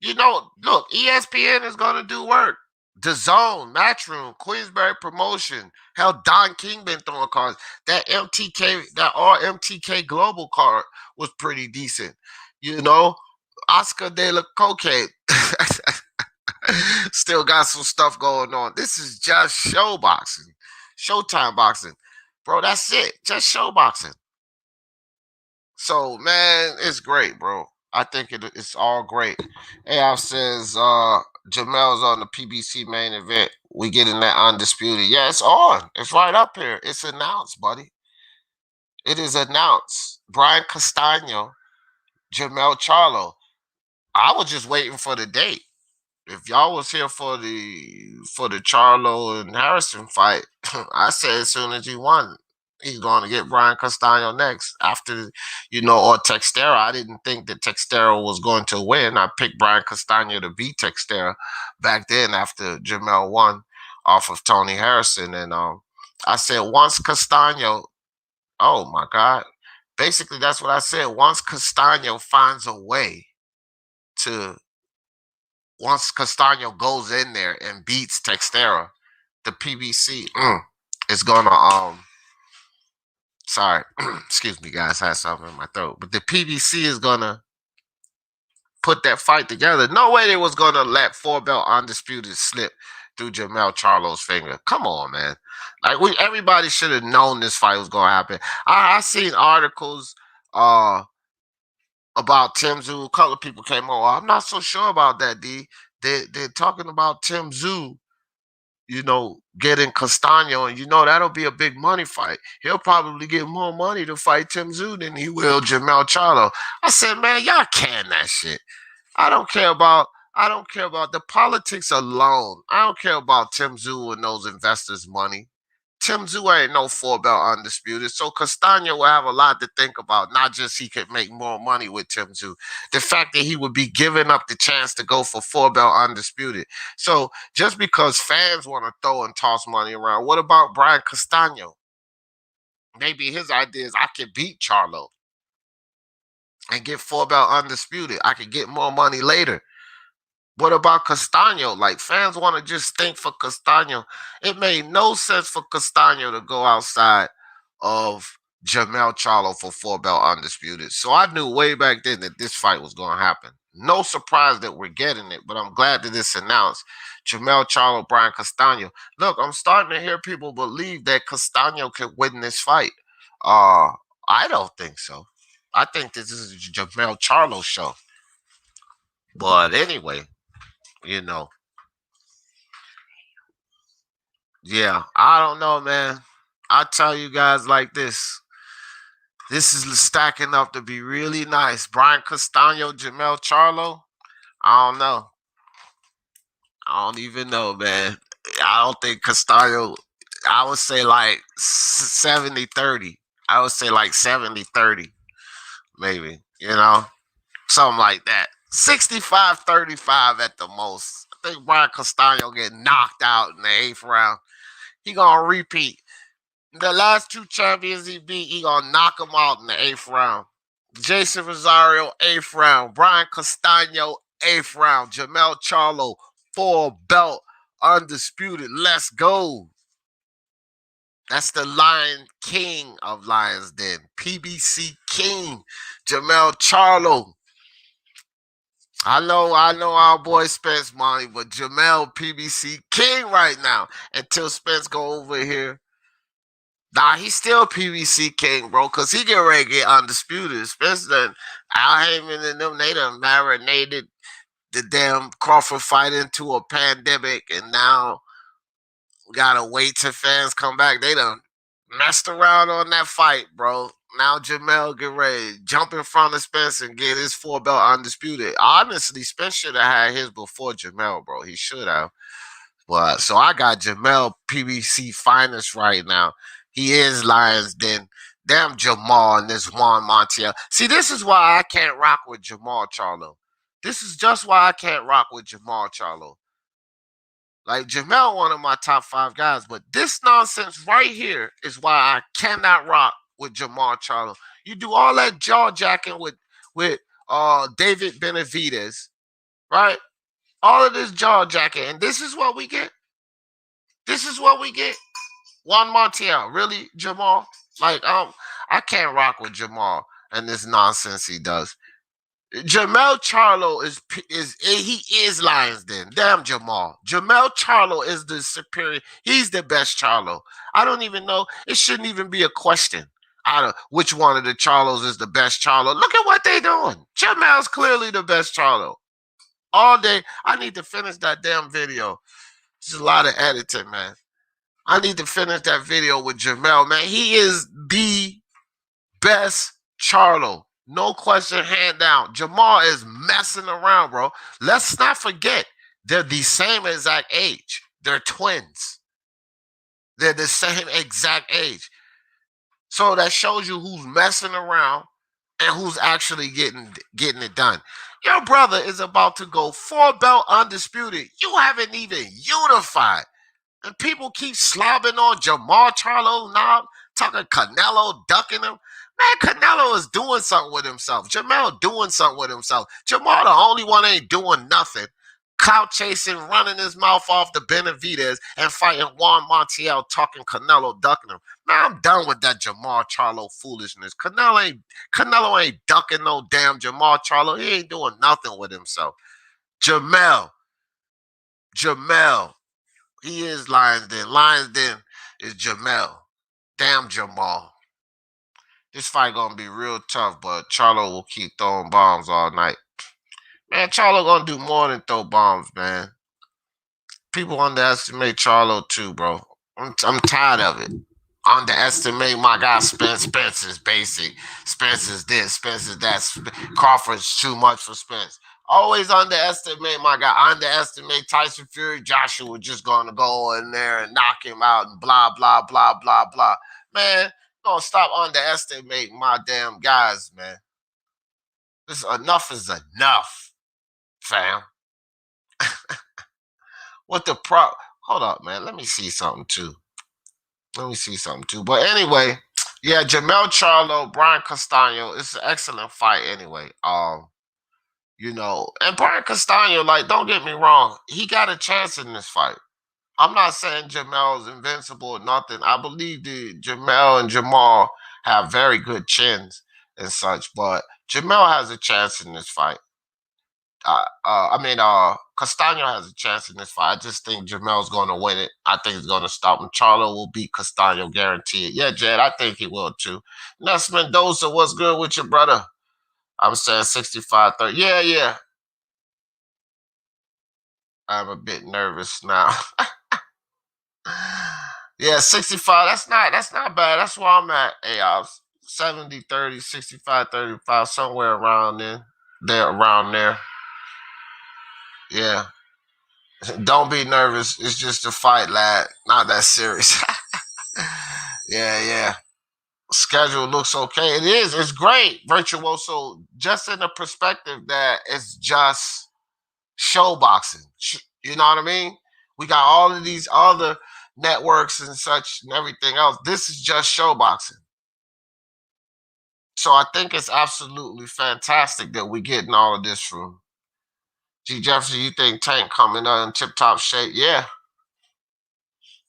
Look, ESPN is gonna do work. The Zone, Matchroom, Queensberry Promotion. Hell, Don King been throwing cards. That MTK, that RMTK Global card was pretty decent. You know, Oscar de la Coque. Still got some stuff going on. This is just show boxing, Showtime boxing, bro. That's it. Just show boxing. So man, it's great, bro. I think it's all great. AF says Jamel's on the PBC main event. We getting that undisputed. Yeah, it's on. It's right up here. It's announced, buddy. It is announced. Brian Castano, Jermall Charlo. I was just waiting for the date. If y'all was here for the Charlo and Harrison fight, I said as soon as he won, he's going to get Brian Castano next. After, or Textera. I didn't think that Textera was going to win. I picked Brian Castano to beat Textera back then after Jermall won off of Tony Harrison. And I said once Castano, oh my God. Basically, that's what I said. Once Castano finds a way to once Castano goes in there and beats Textera, the PBC is gonna sorry, excuse me guys, I had something in my throat. But the PBC is gonna put that fight together. No way they was gonna let 4-belt undisputed slip through Jermall Charlo's finger. Come on, man. Like everybody should have known this fight was gonna happen. I seen articles about Tim Tszyu. A couple of people came on. I'm not so sure about that, D. They're talking about Tim Tszyu, getting Castano, and that'll be a big money fight. He'll probably get more money to fight Tim Tszyu than he will Jermall Charlo. I said, man, y'all can that shit. I don't care about the politics alone. I don't care about Tim Tszyu and those investors' money. Tim Tszyu ain't no 4-belt undisputed. So Castano will have a lot to think about. Not just he could make more money with Tim Tszyu. The fact that he would be giving up the chance to go for 4-belt undisputed. So just because fans want to throw and toss money around, what about Brian Castano? Maybe his idea is I could beat Charlo and get 4-belt undisputed. I could get more money later. What about Castano? Like, fans want to just think for Castano. It made no sense for Castano to go outside of Jermall Charlo for 4-belt undisputed. So I knew way back then that this fight was going to happen. No surprise that we're getting it, but I'm glad that it's announced. Jermall Charlo, Brian Castano. Look, I'm starting to hear people believe that Castano could win this fight. I don't think so. I think this is a Jermall Charlo show. But anyway, yeah, I don't know, man. I tell you guys like this. This is stacking up to be really nice. Brian Castano, Jermall Charlo. I don't know. I don't even know, man. I don't think Castano, I would say like 70-30. I would say like 70-30, maybe, something like that. 65-35 at the most. I think Brian Castano get knocked out in the 8th round. He gonna repeat. The last 2 champions he beat, he gonna knock him out in the 8th round. Jason Rosario, 8th round. Brian Castano, 8th round. Jermall Charlo, 4-belt undisputed. Let's go. That's the Lion King of Lions Den. PBC King, Jermall Charlo. I know our boy Spence money, but Jermall PBC King right now. Until Spence go over here. Nah, he's still PBC King, bro, because he get ready to get undisputed. Spence done Al Heyman and them, they done marinated the damn Crawford fight into a pandemic, and now we gotta wait till fans come back. They done messed around on that fight, bro. Now Jermall get ready to jump in front of Spence and get his 4-belt undisputed. Honestly, Spence should have had his before Jermall, bro. He should have. But so I got Jermall PBC finest right now. He is Lions Den. Damn Jermall and this Juan Montiel. See, this is why I can't rock with Jermall Charlo. This is just why I can't rock with Jermall Charlo. Like, Jermall, one of my top 5 guys, but this nonsense right here is why I cannot rock with Jermall Charlo. You do all that jaw jacking with David Benavidez, right? All of this jaw jacking, and this is what we get. This is what we get. Juan Montiel, really, Jermall? Like, I can't rock with Jermall and this nonsense he does. Jermall Charlo he is Lions Den. Damn Jermall. Jermall Charlo is the superior. He's the best Charlo. I don't even know. It shouldn't even be a question. I don't which one of the Charlos is the best Charlo. Look at what they doing. Jermall's clearly the best Charlo. All day. I need to finish that damn video. There's a lot of editing, man. I need to finish that video with Jermall, man. He is the best Charlo. No question, hand down. Jermall is messing around, bro. Let's not forget, they're the same exact age. They're twins. They're the same exact age. So that shows you who's messing around and who's actually getting it done. Your brother is about to go 4-belt undisputed. You haven't even unified. And people keep slobbing on Jermall Charlo now, talking Canelo, ducking him. Man, Canelo is doing something with himself. Jermall doing something with himself. Jermall the only one ain't doing nothing. Clout chasing, running his mouth off the Benavidez and fighting Juan Montiel, talking Canelo, ducking him. Man, I'm done with that Jermall Charlo foolishness. Canelo ain't ducking no damn Jermall Charlo. He ain't doing nothing with himself. Jermall. He is Lions Den. Lions Den is Jermall. Damn Jermall. This fight gonna be real tough, but Charlo will keep throwing bombs all night. Man, Charlo gonna do more than throw bombs, man. People underestimate Charlo too, bro. I'm tired of it. Underestimate my guy Spence. Spence is basic. Spence is this. Spence is that. Crawford's too much for Spence. Always underestimate my guy. Underestimate Tyson Fury. Joshua just gonna go in there and knock him out and blah blah blah blah blah. Man, gonna stop underestimating my damn guys, man. This enough is enough, fam. What the prop? Hold up, man. Let me see something too. But anyway, yeah, Jermall Charlo, Brian Castano. It's an excellent fight anyway. And Brian Castano, like, don't get me wrong, he got a chance in this fight. I'm not saying Jermall's invincible or nothing. I believe that Jermall and Jermall have very good chins and such, but Jermall has a chance in this fight. Castano has a chance in this fight. I just think Jermall's going to win it. I think he's going to stop him. Charlo will beat Castano, guaranteed. Yeah, Jed, I think he will too. Ness Mendoza, what's good with your brother? I'm saying 65-30. Yeah. I'm a bit nervous now. Yeah, 65. That's not bad. That's where I'm at. Hey, I was 70-30, 65-35, somewhere around around there. Yeah. Don't be nervous. It's just a fight, lad. Not that serious. Yeah. Schedule looks okay. It is. It's great. Virtuoso, just in the perspective that it's just show boxing. You know what I mean? We got all of these other networks and such and everything else. This is just show boxing. So I think it's absolutely fantastic that we're getting all of this from G. Jefferson. You think Tank coming up in tip-top shape? Yeah.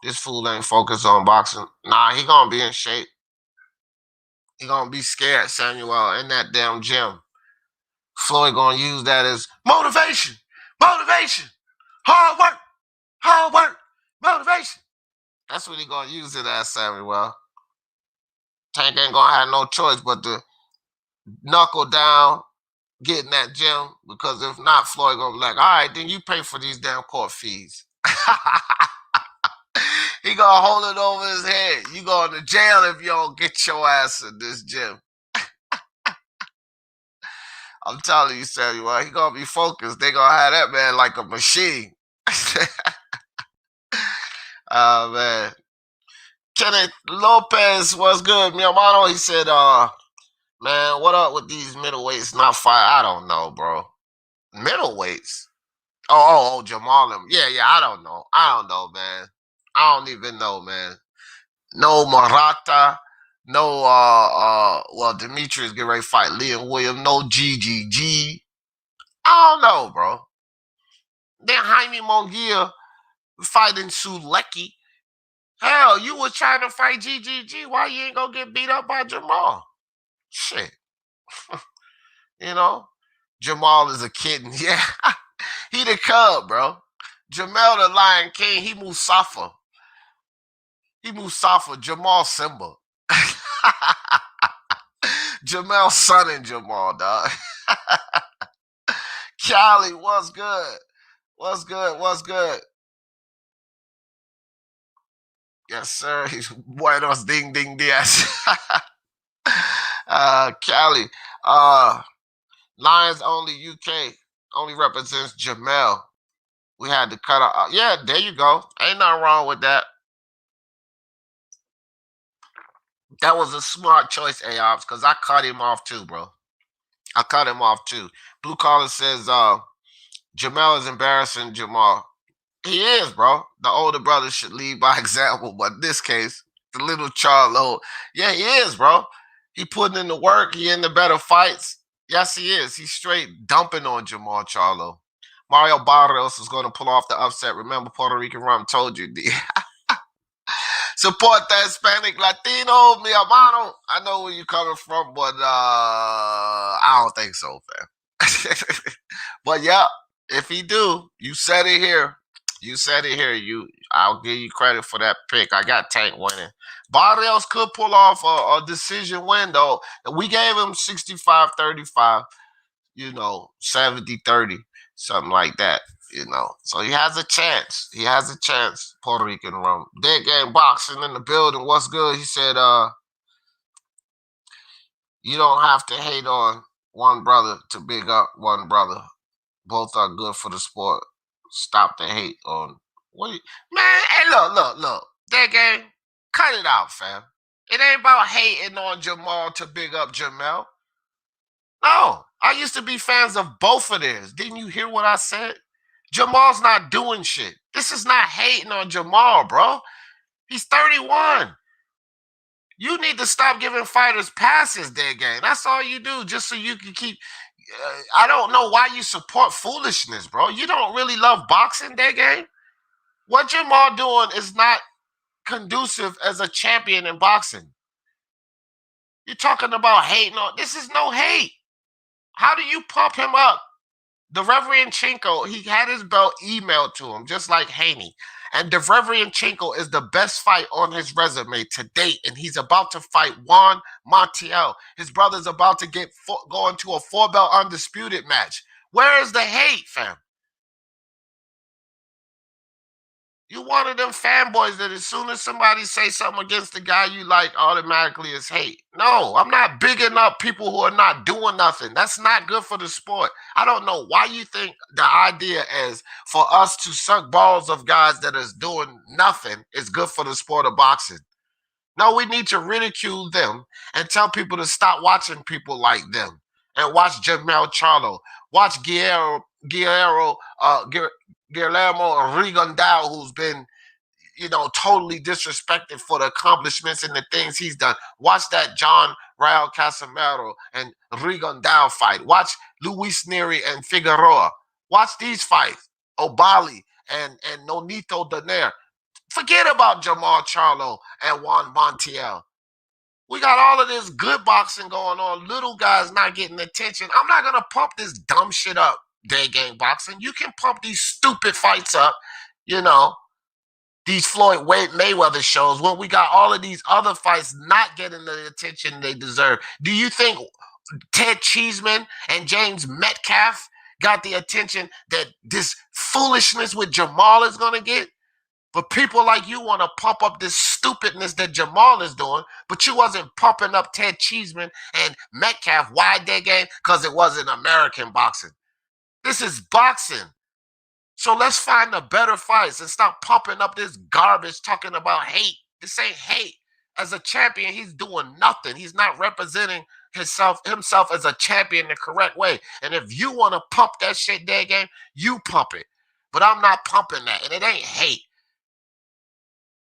This fool ain't focused on boxing. Nah, he gonna be in shape. He gonna be scared, Samuel, in that damn gym. Floyd gonna use that as motivation, hard work, motivation. That's what he gonna use it as, Samuel. Tank ain't gonna have no choice but to knuckle down, get in that gym, because if not, Floyd gonna be like, all right, then you pay for these damn court fees. He gonna hold it over his head. You going to jail if you don't get your ass in this gym. I'm telling you, Samuel, he gonna be focused. They gonna have that man like a machine. Oh man. Kenneth Lopez, what's good? Mi hermano, he said, man, what up with these middleweights not fight? I don't know, bro. Middleweights? Oh, Jermall. Yeah, I don't know. Man. I don't even know, man. No Marata. No, Demetrius get ready to fight Liam Williams. No GGG. I don't know, bro. Then Jaime Munguia fighting Sulecki. Hell, you was trying to fight GGG. Why you ain't gonna get beat up by Jermall? Shit. You know? Jermall is a kitten. Yeah, he the cub, bro. Jermall the Lion King. He Musafa. He Musafa. Jermall Simba. Jamel's son and Jermall, dog. Cali, what's good? What's good? What's good? Yes, sir. He's Buenos Ding Ding Diaz. Cali. Lions only UK only represents Jermall. We had to cut out. Yeah, there you go. Ain't nothing wrong with that. That was a smart choice, AOPS, because I cut him off too, bro. I cut him off too. Blue Collar says Jermall is embarrassing Jermall. He is, bro. The older brother should lead by example, but in this case, the little Charlo, yeah, he is, bro. He putting in the work. He in the better fights. Yes, he is. He's straight dumping on Jermall Charlo. Mario Barrios is going to pull off the upset. Remember, Puerto Rican Rum told you. Support that Hispanic Latino, mi hermano. I know where you're coming from, but I don't think so, fam. But yeah, if he do, you said it here. You said it here. I'll give you credit for that pick. I got Tank winning. Barrios could pull off a decision win, though. We gave him 65-35, 70-30, something like that. So he has a chance. He has a chance. Puerto Rican Rum. Dead Game Boxing in the building. What's good? He said, you don't have to hate on one brother to big up one brother. Both are good for the sport. Stop the hate on man. Hey, look. Dead Game, cut it out, fam. It ain't about hating on Jermall to big up Jermall. No, I used to be fans of both of theirs. Didn't you hear what I said? Jermall's not doing shit. This is not hating on Jermall, bro. He's 31. You need to stop giving fighters passes, Dead Game. That's all you do, just so you can keep. I don't know why you support foolishness, bro. You don't really love boxing, Dead Game. What Jermall doing is not conducive as a champion in boxing. You're talking about hating on. This is no hate. How do you pump him up? The Reverend Chinko, he had his belt emailed to him, just like Haney. And the Reverend Chinko is the best fight on his resume to date, and he's about to fight Juan Montiel. His brother's about to go into a 4-belt undisputed match. Where is the hate, fam? You one of them fanboys that as soon as somebody say something against the guy you like, automatically is hate. No, I'm not bigging up people who are not doing nothing. That's not good for the sport. I don't know why you think the idea is for us to suck balls of guys that is doing nothing is good for the sport of boxing. No, we need to ridicule them and tell people to stop watching people like them and watch Jermall Charlo, watch Guillermo Rigondeaux, who's been, totally disrespected for the accomplishments and the things he's done. Watch that John Raul Casimero and Rigondeaux fight. Watch Luis Nery and Figueroa. Watch these fights. Obali and Nonito Donaire. Forget about Jermall Charlo and Juan Montiel. We got all of this good boxing going on. Little guys not getting attention. I'm not going to pump this dumb shit up, Dead Game Boxing. You can pump these stupid fights up, these Floyd Mayweather shows when we got all of these other fights not getting the attention they deserve. Do you think Ted Cheeseman and James Metcalf got the attention that this foolishness with Jermall is going to get? But people like you want to pump up this stupidness that Jermall is doing, but you wasn't pumping up Ted Cheeseman and Metcalf. Why, Dead Game? Because it wasn't American boxing. This is boxing. So let's find the better fights and stop pumping up this garbage talking about hate. This ain't hate. As a champion, he's doing nothing. He's not representing himself as a champion the correct way. And if you want to pump that shit, Dead Game, you pump it. But I'm not pumping that, and it ain't hate.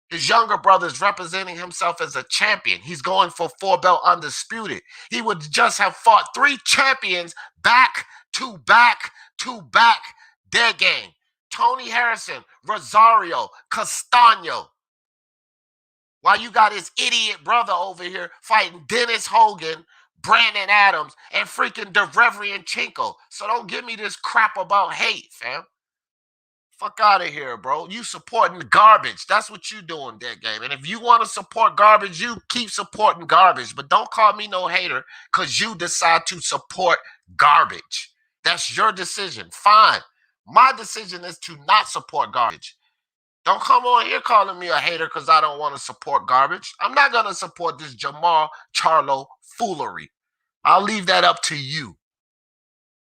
His younger brother's representing himself as a champion. He's going for 4-belt undisputed. He would just have fought 3 champions back to back to back. Dead Game. Tony Harrison, Rosario, Castano. While you got his idiot brother over here fighting Dennis Hogan, Brandon Adams, and freaking Derevyanchenko. So don't give me this crap about hate, fam. Fuck out of here, bro. You supporting garbage. That's what you doing that game. And if you want to support garbage, you keep supporting garbage. But don't call me no hater because you decide to support garbage. That's your decision. Fine. My decision is to not support garbage. Don't come on here calling me a hater because I don't want to support garbage. I'm not going to support this Jermall Charlo foolery. I'll leave that up to you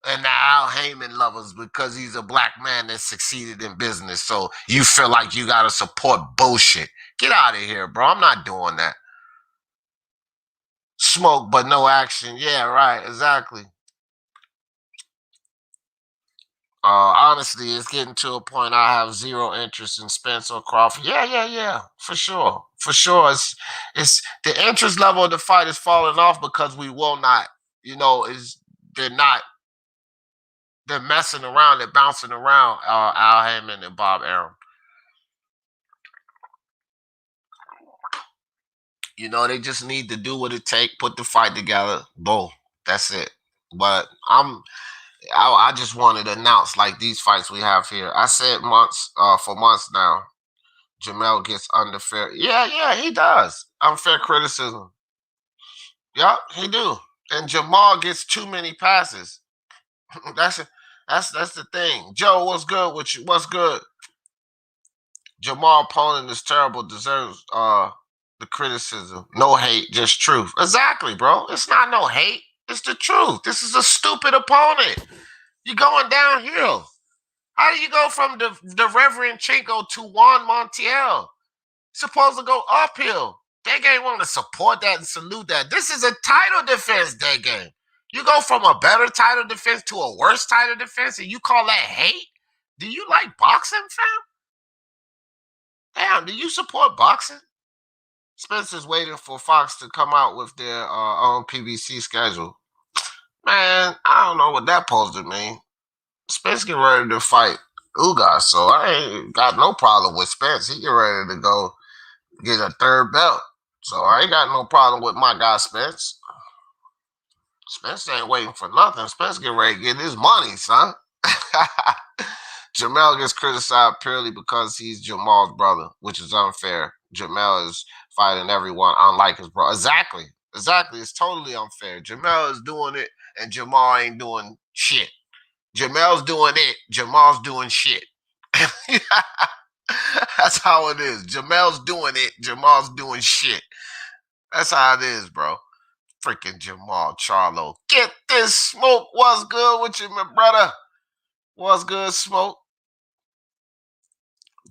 and the Al Heyman lovers because he's a black man that succeeded in business. So you feel like you got to support bullshit. Get out of here, bro. I'm not doing that. Smoke, but no action. Yeah, right. Exactly. Honestly, it's getting to a point I have zero interest in Spencer Crawford. Yeah, for sure, for sure. It's the interest level of the fight is falling off because we will not, is they're not they're messing around, they're bouncing around Al Heyman and Bob Arum. They just need to do what it takes, put the fight together, boom, that's it. But I just wanted to announce like these fights we have here. I said for months now. Jermall gets unfair. Yeah, he does. Unfair criticism. Yep, he do. And Jermall gets too many passes. that's that's the thing. Joe, what's good with you? What's good? Jermall opponent is terrible, deserves the criticism. No hate, just truth. Exactly, bro. It's not no hate. It's the truth. This is a stupid opponent. You're going downhill. How do you go from the Reverend Chinko to Juan Montiel? Supposed to go uphill. That game want to support that and salute that. This is a title defense, that game. You go from a better title defense to a worse title defense and you call that hate? Do you like boxing, fam? Damn, do you support boxing? Spencer's waiting for Fox to come out with their own PBC schedule. Man, I don't know what that supposed to mean. Spence get ready to fight Ugas, so I ain't got no problem with Spence. He get ready to go get a third belt. So I ain't got no problem with my guy Spence. Spence ain't waiting for nothing. Spence get ready to get his money, son. Jermall gets criticized purely because he's Jermall's brother, which is unfair. Jermall is fighting everyone unlike his brother. Exactly. It's totally unfair. Jermall is doing it, and Jermall ain't doing shit. Jermall's doing it. Jermall's doing shit. That's how it is. Jermall's doing it. Jermall's doing shit. That's how it is, bro. Freaking Jermall Charlo. Get this smoke. What's good with you, my brother? What's good, smoke?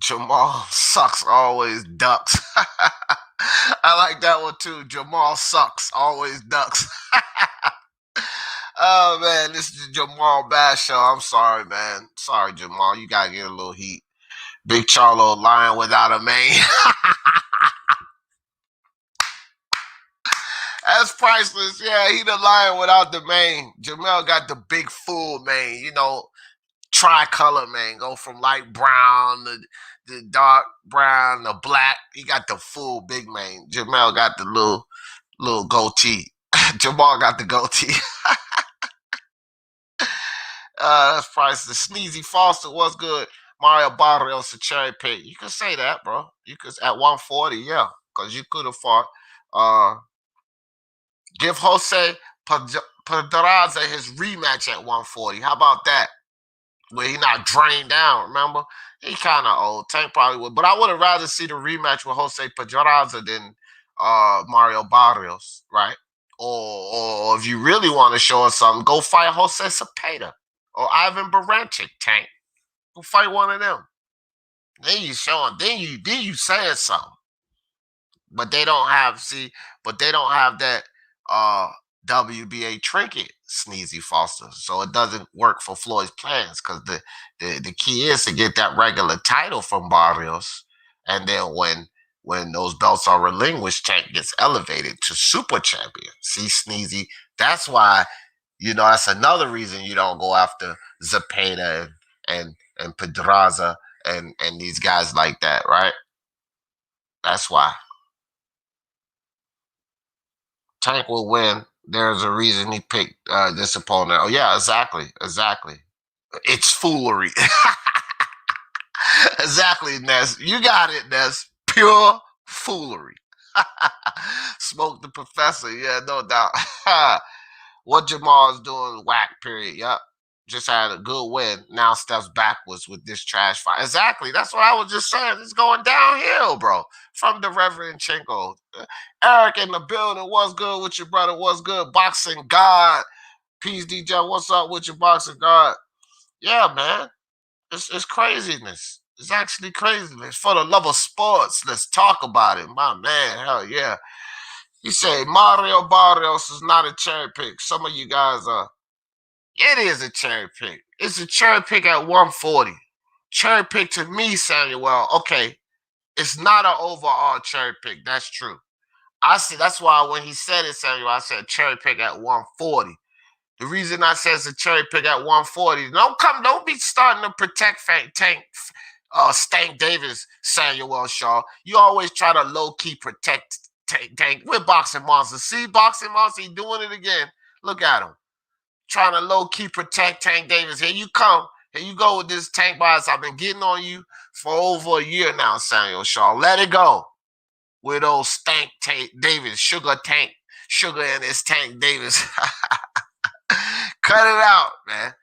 Jermall sucks, always ducks. I like that one too. Jermall sucks, always ducks. Oh man, this is the Jermall Bass Show. I'm sorry, man. Sorry, Jermall. You gotta get a little heat. Big Charlo lying without a mane. That's priceless. Yeah, he the lion without the mane. Jermall got the big full mane, tricolor mane. Go from light brown to the dark brown to black. He got the full big mane. Jermall got the little goatee. Jermall got the goatee. That's priceless. Sneezy Foster, what's good? Mario Barrios, a cherry pick. You could say that, bro. You could at 140, yeah, because you could have fought. Give Jose Pedraza his rematch at 140. How about that? Where he not drained down, remember? He kind of old. Tank probably would. But I would have rather see the rematch with Jose Pedraza than Mario Barrios, right? Or if you really want to show us something, go fight Jose Cepeda or Ivan Baranchyk, Tank. Go fight one of them. Then you showing, then you saying something. But they don't have that WBA trinket, Sneezy Foster. So it doesn't work for Floyd's plans because the key is to get that regular title from Barrios. And then when those belts are relinquished, Tank gets elevated to super champion. See, Sneezy, that's why, that's another reason you don't go after Zepeda and Pedraza and these guys like that, right? That's why. Tank will win There's a reason he picked this opponent. Oh yeah, exactly. It's foolery. Exactly, Ness. You got it, Ness. Pure foolery. Smoke the professor. Yeah, no doubt. What Jermall's doing, whack, period. Yep. Just had a good win. Now steps backwards with this trash fight. Exactly. That's what I was just saying. It's going downhill, bro. From the Reverend Chinko. Eric in the building. What's good with your brother? What's good? Boxing God. Peace, DJ. What's up with your boxing God? Yeah, man. It's craziness. It's actually craziness. For the love of sports, let's talk about it. My man, hell yeah. You say Mario Barrios is not a cherry pick. Some of you guys are. It is a cherry pick. It's a cherry pick at 140. Cherry pick to me, Samuel. Okay, it's not an overall cherry pick. That's true. I see. That's why when he said it, Samuel, I said cherry pick at 140. The reason I said it's a cherry pick at 140, don't be starting to protect Stank Davis, Samuel Shaw. You always try to low-key protect Tank. We're Boxing Monster. See, Boxing Monster, he doing it again. Look at him. Trying to low-key protect Tank Davis. Here you come. Here you go with this Tank bias. I've been getting on you for over a year now, Samuel Shaw. Let it go. With old Stank Davis, Sugar in his Tank Davis. Cut it out, man.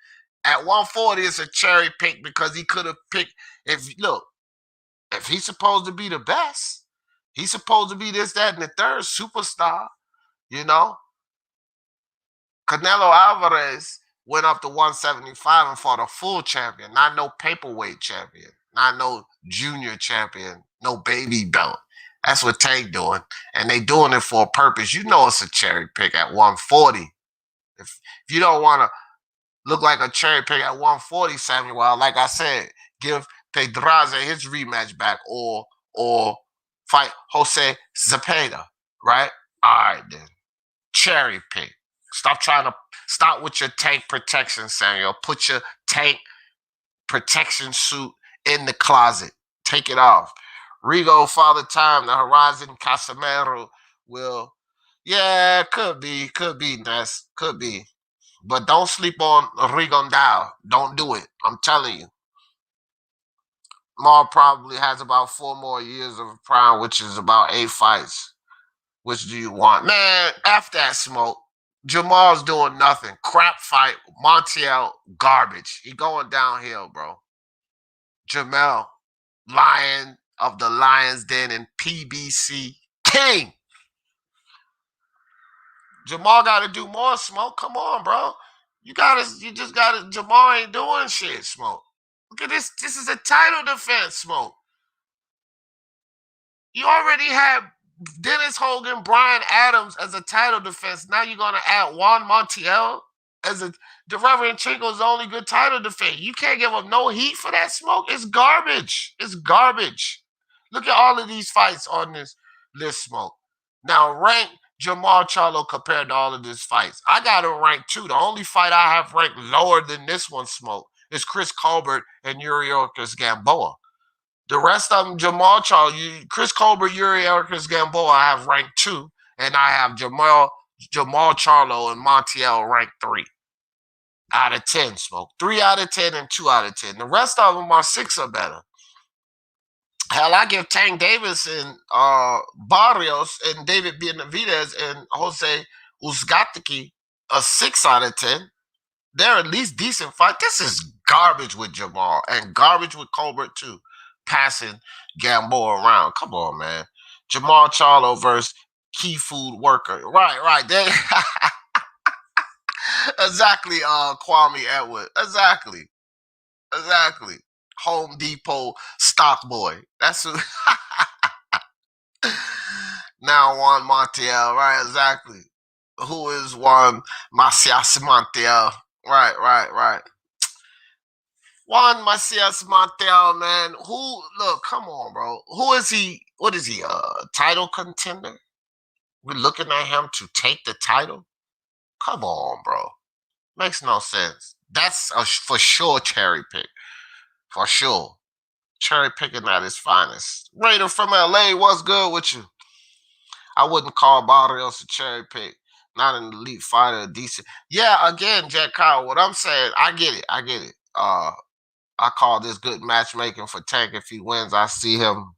At 140, it's a cherry pick because he could have picked. If he's supposed to be the best, he's supposed to be this, that, and the third superstar. You know, Canelo Alvarez went up to 175 and fought a full champion, not no paperweight champion, not no junior champion, no baby belt. That's what Tank doing, and they doing it for a purpose. You know, it's a cherry pick at 140. If you don't want to look like a cherry pick at 140, Samuel, like I said, give Pedraza his rematch back or fight Jose Zepeda, right? All right, then. Cherry pick. Stop with your tank protection, Samuel. Put your tank protection suit in the closet. Take it off. Rigo, Father Time, the Horizon Casemiro will. Yeah, could be, Ness. Could be. But don't sleep on Rigondeaux. Don't do it. I'm telling you. Maul probably has about 4 more years of prime, which is about 8 fights. Which do you want? Man, after that smoke, Jermall's doing nothing. Crap fight. Montiel, garbage. He going downhill, bro. Jermall, Lion of the Lions Den and PBC King. Jermall got to do more, Smoke. Come on, bro. You just gotta. Jermall ain't doing shit, Smoke. Look at this. This is a title defense, Smoke. You already had Dennis Hogan, Brian Adams as a title defense. Now you're gonna add Juan Montiel as the Reverend Chinko's only good title defense. You can't give him no heat for that, Smoke. It's garbage. It's garbage. Look at all of these fights on this list, Smoke. Now rank Jermall Charlo compared to all of these fights. I got him ranked too. The only fight I have ranked lower than this one, Smoke, is Chris Colbert and Yuri Orcus Gamboa. The rest of them, Jermall Charlo, Chris Colbert, Yuri Orcus Gamboa, I have ranked 2, and I have Jermall Charlo and Montiel ranked 3 out of 10, Smoke. 3 out of 10 and 2 out of 10. The rest of them are 6 or better. Hell, I give Tank Davis and Barrios and David Benavidez and Jose Uzgatiki a 6 out of 10. They're at least decent fight. This is garbage with Jermall and garbage with Colbert too. Passing Gamboa around. Come on, man. Jermall Charlo versus Key Food Worker. Right. They exactly, Kwame Edward. Exactly. Home Depot stock boy. That's who. Now Juan Montiel, right? Exactly. Who is Juan Macias Montiel? Right. Juan Macias Montiel, man. Come on, bro. Who is he? What is he? A title contender? We're looking at him to take the title? Come on, bro. Makes no sense. That's a for sure cherry pick. For sure. Cherry picking at his finest. Raider from LA, what's good with you? I wouldn't call Barrios a cherry pick. Not an elite fighter, a decent. Yeah, again, Jack Kyle. What I'm saying, I get it. I get it. I call this good matchmaking for Tank. If he wins, I see him.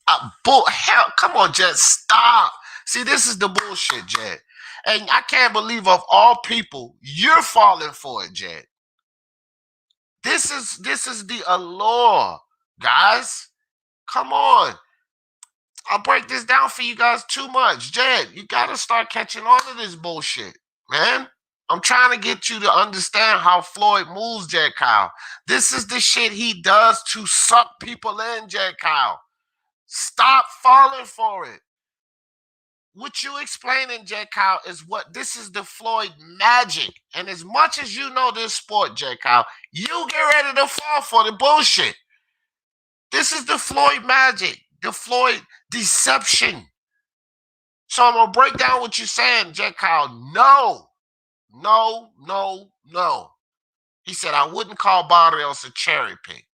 Hell, come on, Jet. Stop. See, this is the bullshit, Jet. And I can't believe of all people, you're falling for it, Jet. This is the allure, guys. Come on. I'll break this down for you guys too much. Jed, you gotta start catching on to this bullshit, man. I'm trying to get you to understand how Floyd moves, Jed Kyle. This is the shit he does to suck people in, Jed Kyle. Stop falling for it. What you explaining, Jed Kyle, is what this is the Floyd magic. And as much as you know this sport, Jed Kyle, you get ready to fall for the bullshit. This is the Floyd magic, the Floyd deception. So I'm gonna break down what you're saying, Jed Kyle. No, no, no, no. He said I wouldn't call Barrios a cherry pick,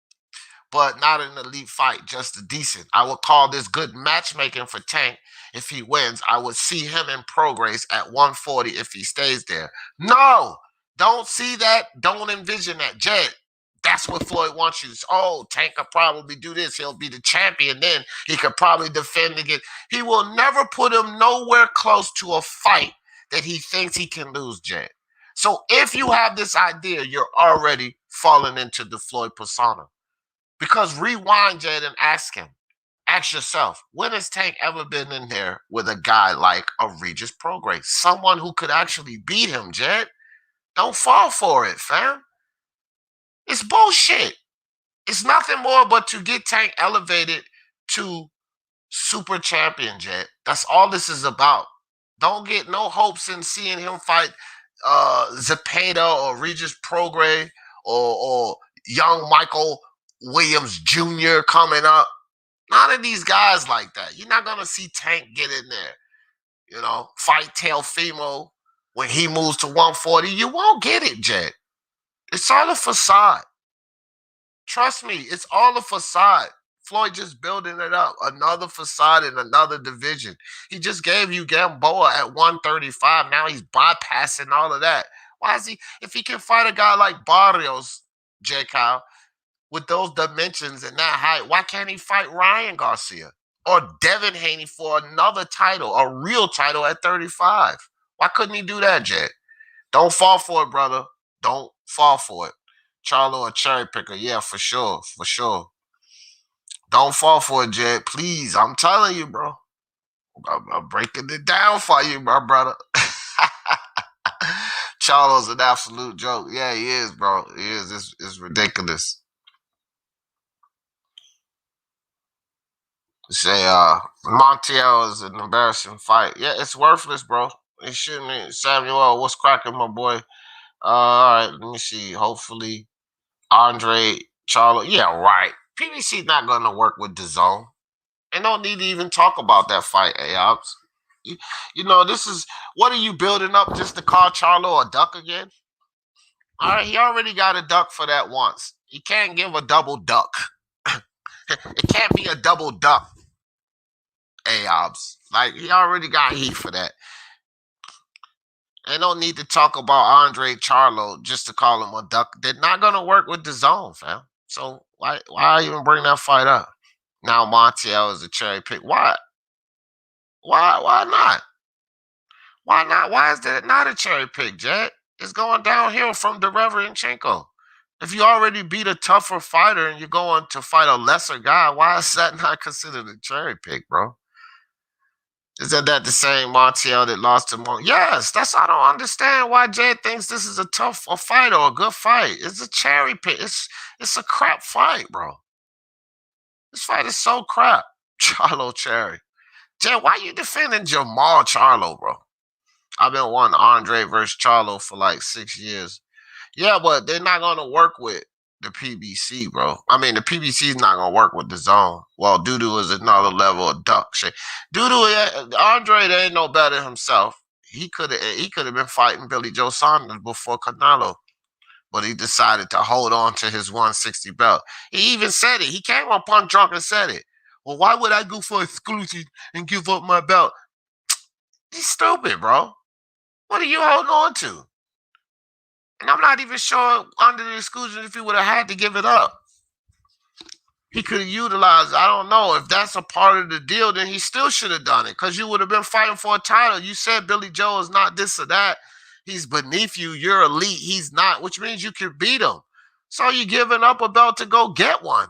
but not an elite fight, just a decent. I would call this good matchmaking for Tank. If he wins, I would see him in progress at 140 if he stays there. No, don't see that. Don't envision that, Jed. That's what Floyd wants you to say. Oh, Tank could probably do this. He'll be the champion. Then he could probably defend again. He will never put him nowhere close to a fight that he thinks he can lose, Jed. So if you have this idea, you're already falling into the Floyd persona. Because rewind, Jed, and ask him. Ask yourself, when has Tank ever been in there with a guy like a Regis Prograis? Someone who could actually beat him, Jed. Don't fall for it, fam. It's bullshit. It's nothing more but to get Tank elevated to super champion, Jed. That's all this is about. Don't get no hopes in seeing him fight Zepeda or Regis Prograis or young Michael Williams Jr. coming up. None of these guys like that. You're not gonna see Tank get in there, fight Teofimo when he moves to 140. You won't get it, Jed. It's all a facade. Trust me, it's all a facade. Floyd just building it up. Another facade in another division. He just gave you Gamboa at 135. Now he's bypassing all of that. Why is he? If he can fight a guy like Barrios, J. Kyle, with those dimensions and that height, why can't he fight Ryan Garcia or Devin Haney for another title, a real title at 35? Why couldn't he do that, Jed? Don't fall for it, brother. Don't fall for it. Charlo a cherry picker. Yeah, for sure. For sure. Don't fall for it, Jed. Please. I'm telling you, bro. I'm breaking it down for you, my brother. Charlo's an absolute joke. Yeah, he is, bro. He is. It's ridiculous. Say Montiel is an embarrassing fight. Yeah, it's worthless, bro. It shouldn't. Samuel, what's cracking, my boy? All right, let me see. Hopefully, Andre Charlo. Yeah, right. PBC not going to work with DAZN. And don't need to even talk about that fight, Aops. This is what are you building up just to call Charlo a duck again? All right, he already got a duck for that once. He can't give a double duck. It can't be a double duck. Aops. Like, he already got heat for that. And don't need to talk about Andre Charlo just to call him a duck. They're not going to work with DAZN, fam. So why even bring that fight up? Now Montiel is a cherry pick. Why? Why not? Why not? Why is that not a cherry pick, Jed? It's going downhill from Derevanchenko. If you already beat a tougher fighter and you're going to fight a lesser guy, why is that not considered a cherry pick, bro? Isn't that the same Montiel that lost to Montiel? Yes, I don't understand why Jed thinks this is a fight or a good fight. It's a cherry pick. It's a crap fight, bro. This fight is so crap. Charlo cherry. Jed, why you defending Jermall Charlo, bro? I've been wanting Andre versus Charlo for like 6 years. Yeah, but they're not going to work with the PBC, bro. I mean, the PBC is not going to work with DAZN. Well, Dudu is another level of duck shit. Andre, they ain't no better himself. He could have been fighting Billy Joe Saunders before Canelo. But he decided to hold on to his 160 belt. He even said it. He came on Punk Drunk and said it. Well, why would I go for exclusive and give up my belt? He's stupid, bro. What are you holding on to? And I'm not even sure under the exclusion if he would have had to give it up. He could have utilized. I don't know if that's a part of the deal. Then he still should have done it because you would have been fighting for a title. You said Billy Joe is not this or that. He's beneath you. You're elite. He's not, which means you could beat him. So you're giving up a belt to go get one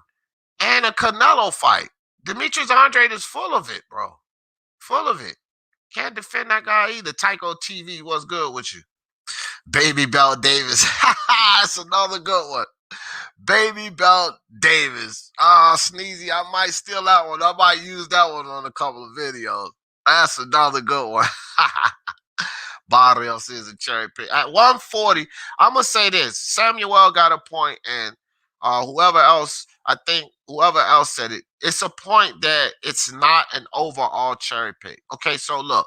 and a Canelo fight. Demetrius Andrade is full of it, bro. Full of it. Can't defend that guy either. Tycho TV, what's good with you? Baby Belt Davis. That's another good one. Baby Belt Davis. Sneezy, I might steal that one. I might use that one on a couple of videos. That's another good one. Barrios is a cherry pick. At 140, I'm going to say this. Samuel got a point, and whoever else said it, it's a point that it's not an overall cherry pick. Okay, so look.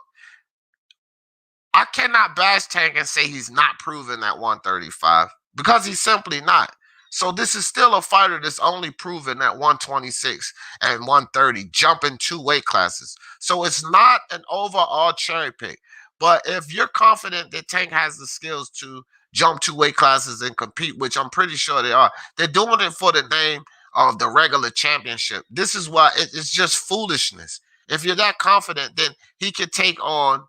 I cannot bash Tank and say he's not proven at 135 because he's simply not. So this is still a fighter that's only proven at 126 and 130, jumping 2 weight classes. So it's not an overall cherry pick. But if you're confident that Tank has the skills to jump 2 weight classes and compete, which I'm pretty sure they are, they're doing it for the name of the regular championship. This is why it's just foolishness. If you're that confident, then he could take on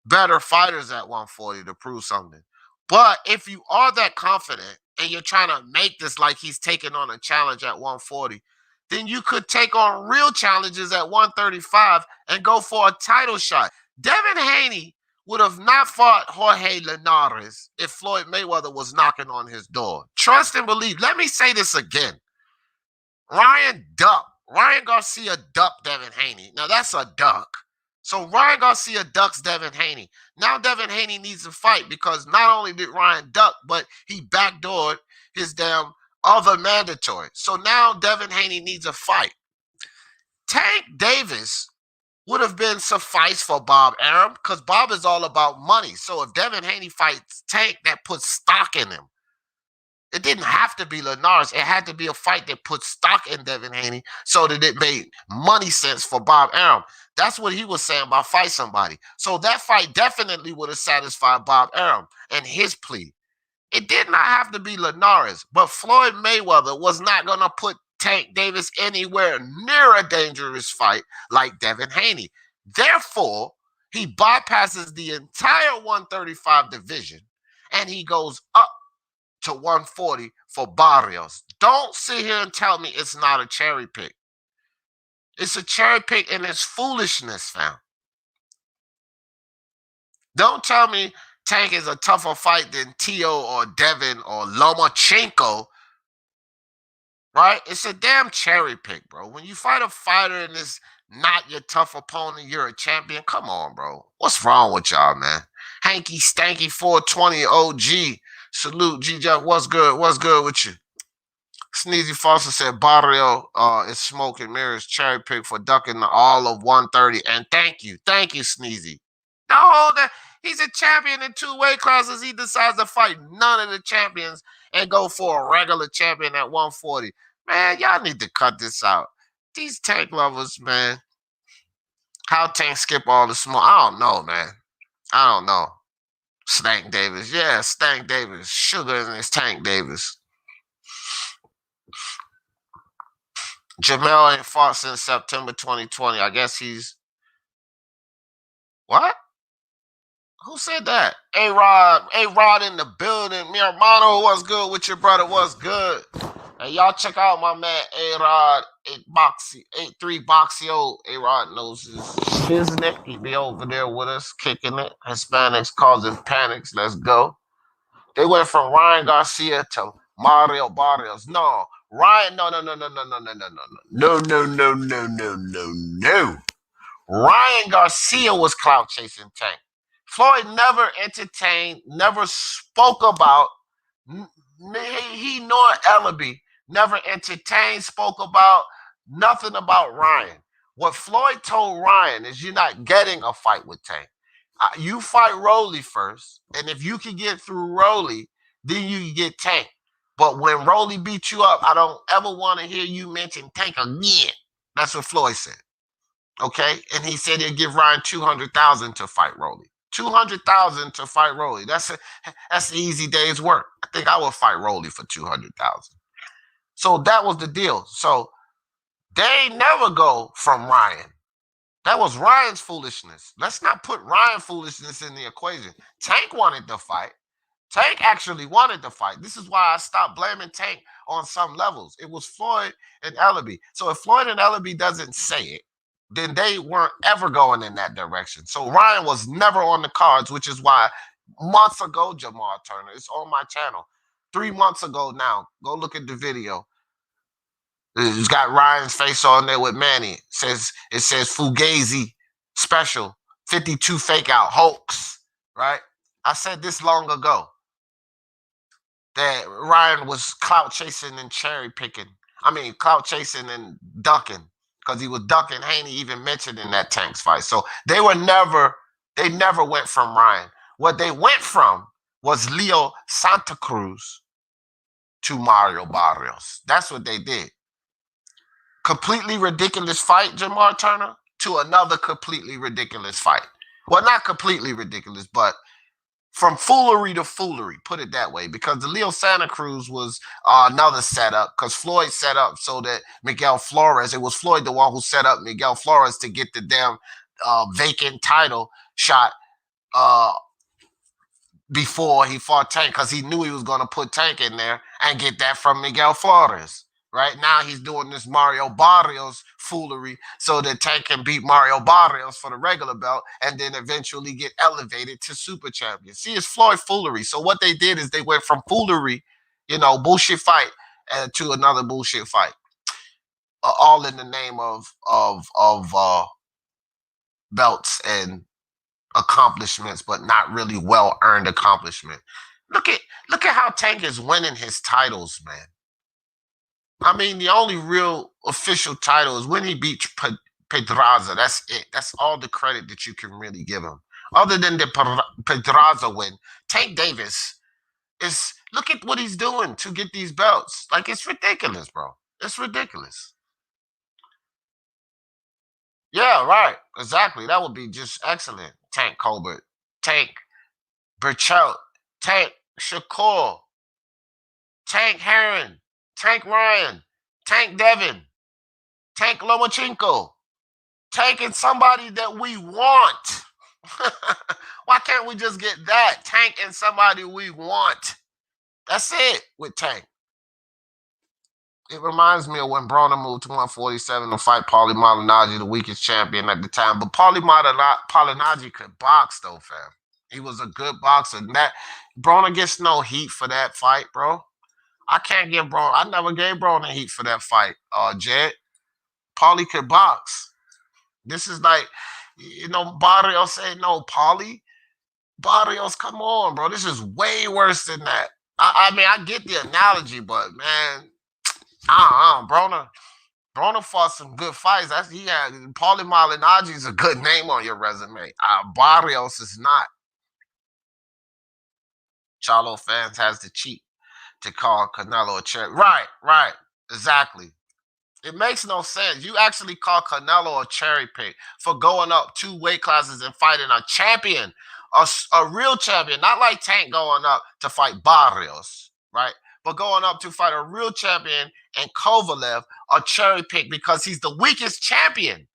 better fighters at 140 to prove something. But if you are that confident and you're trying to make this like he's taking on a challenge at 140, then you could take on real challenges at 135 and go for a title shot. Devin Haney would have not fought Jorge Linares if Floyd Mayweather was knocking on his door. Trust and believe. Let me say this again. Ryan Garcia ducked Devin Haney. Now that's a duck. So Ryan Garcia ducks Devin Haney. Now Devin Haney needs to fight because not only did Ryan duck, but he backdoored his damn other mandatory. So now Devin Haney needs a fight. Tank Davis would have been suffice for Bob Arum because Bob is all about money. So if Devin Haney fights Tank, that puts stock in him. It didn't have to be Linares. It had to be a fight that put stock in Devin Haney so that it made money sense for Bob Arum. That's what he was saying about fight somebody. So that fight definitely would have satisfied Bob Arum and his plea. It did not have to be Linares, but Floyd Mayweather was not going to put Tank Davis anywhere near a dangerous fight like Devin Haney. Therefore, he bypasses the entire 135 division and he goes up to 140 for Barrios. Don't sit here and tell me it's not a cherry pick. It's a cherry pick and it's foolishness, fam. Don't tell me Tank is a tougher fight than Tio or Devin or Lomachenko. Right? It's a damn cherry pick, bro. When you fight a fighter and it's not your tough opponent, you're a champion. Come on, bro. What's wrong with y'all, man? Hanky Stanky 420 OG. Salute, G Jeff. What's good? What's good with you? Sneezy Foster said Barrio is smoking mirrors cherry pick for ducking the all of 130. And thank you, Sneezy. No, he's a champion in 2 weight classes. He decides to fight none of the champions and go for a regular champion at 140. Man, y'all need to cut this out. These Tank lovers, man. How Tank skip all the smoke? I don't know, man. I don't know. Stank Davis. Yeah, Stank Davis. Sugar in his Tank Davis. Jermall ain't fought since September 2020. I guess he's... What? Who said that? A-Rod in the building. Mi hermano, what's good with your brother? What's good? Hey, y'all check out my man A-Rod, 83 Boxio. A-Rod knows his business. He be over there with us, kicking it. Hispanics causing panics. Let's go. They went from Ryan Garcia to Mario Barrios. No, Ryan, no. Ryan Garcia was clout chasing Tank. Floyd never entertained, never spoke about, he nor Ellaby never entertained, spoke about, nothing about Ryan. What Floyd told Ryan is you're not getting a fight with Tank. You fight Rolly first, and if you can get through Rolly, then you can get Tank. But when Rolly beats you up, I don't ever want to hear you mention Tank again. That's what Floyd said. Okay? And he said he'd give Ryan $200,000 to fight Rolly. 200,000 to fight Rolly. That's an easy day's work. I think I would fight Rolly for 200,000. So that was the deal. So they never go from Ryan. That was Ryan's foolishness. Let's not put Ryan foolishness in the equation. Tank wanted the fight. Tank actually wanted the fight. This is why I stopped blaming Tank on some levels. It was Floyd and Ellaby. So if Floyd and Ellaby doesn't say it, then they weren't ever going in that direction. So Ryan was never on the cards, which is why months ago, Jermall Turner, it's on my channel. 3 months ago now, go look at the video. It's got Ryan's face on there with Manny. It says Fugazi special, 52 fake out hoax, right? I said this long ago that Ryan was clout chasing and cherry picking. I mean, clout chasing and ducking because he was ducking Haney even mentioned in that Tanks fight. So they never went from Ryan. What they went from was Leo Santa Cruz to Mario Barrios. That's what they did. Completely ridiculous fight, Jermall Turner, to another completely ridiculous fight. Well, not completely ridiculous, but from foolery to foolery, put it that way, because the Leo Santa Cruz was another setup, because Floyd set up so that Miguel Flores, it was Floyd the one who set up Miguel Flores to get the damn vacant title shot before he fought Tank, because he knew he was going to put Tank in there and get that from Miguel Flores. Right now, he's doing this Mario Barrios foolery so that Tank can beat Mario Barrios for the regular belt and then eventually get elevated to super champion. See, it's Floyd foolery. So what they did is they went from foolery, bullshit fight, to another bullshit fight, all in the name of belts and accomplishments, but not really well-earned accomplishment. Look at how Tank is winning his titles, man. I mean, the only real official title is when he beat Pedraza. That's it. That's all the credit that you can really give him. Other than the Pedraza win, Tank Davis is, look at what he's doing to get these belts. Like, it's ridiculous, bro. It's ridiculous. Yeah, right. Exactly. That would be just excellent. Tank Colbert, Tank Burchelt, Tank Shakur, Tank Heron, Tank Ryan, Tank Devin, Tank Lomachenko, tanking somebody that we want. Why can't we just get that? Tank and somebody we want. That's it with Tank. It reminds me of when Broner moved to 147 to fight Paulie Malignaggi, the weakest champion at the time. But Paulie Malignaggi could box, though, fam. He was a good boxer. Broner gets no heat for that fight, bro. I can't give Broner. I never gave Broner heat for that fight, Jed. Paulie could box. This is like, Barrios say no, Paulie. Barrios, come on, bro. This is way worse than that. I mean, I get the analogy, but man, Broner fought some good fights. Paulie Malignaggi is a good name on your resume. Barrios is not. Charlo fans has the cheat to call Canelo a cherry. Right, exactly. It makes no sense. You actually call Canelo a cherry pick for going up 2 weight classes and fighting a champion, a real champion, not like Tank going up to fight Barrios, right? But going up to fight a real champion and Kovalev, a cherry pick because he's the weakest champion,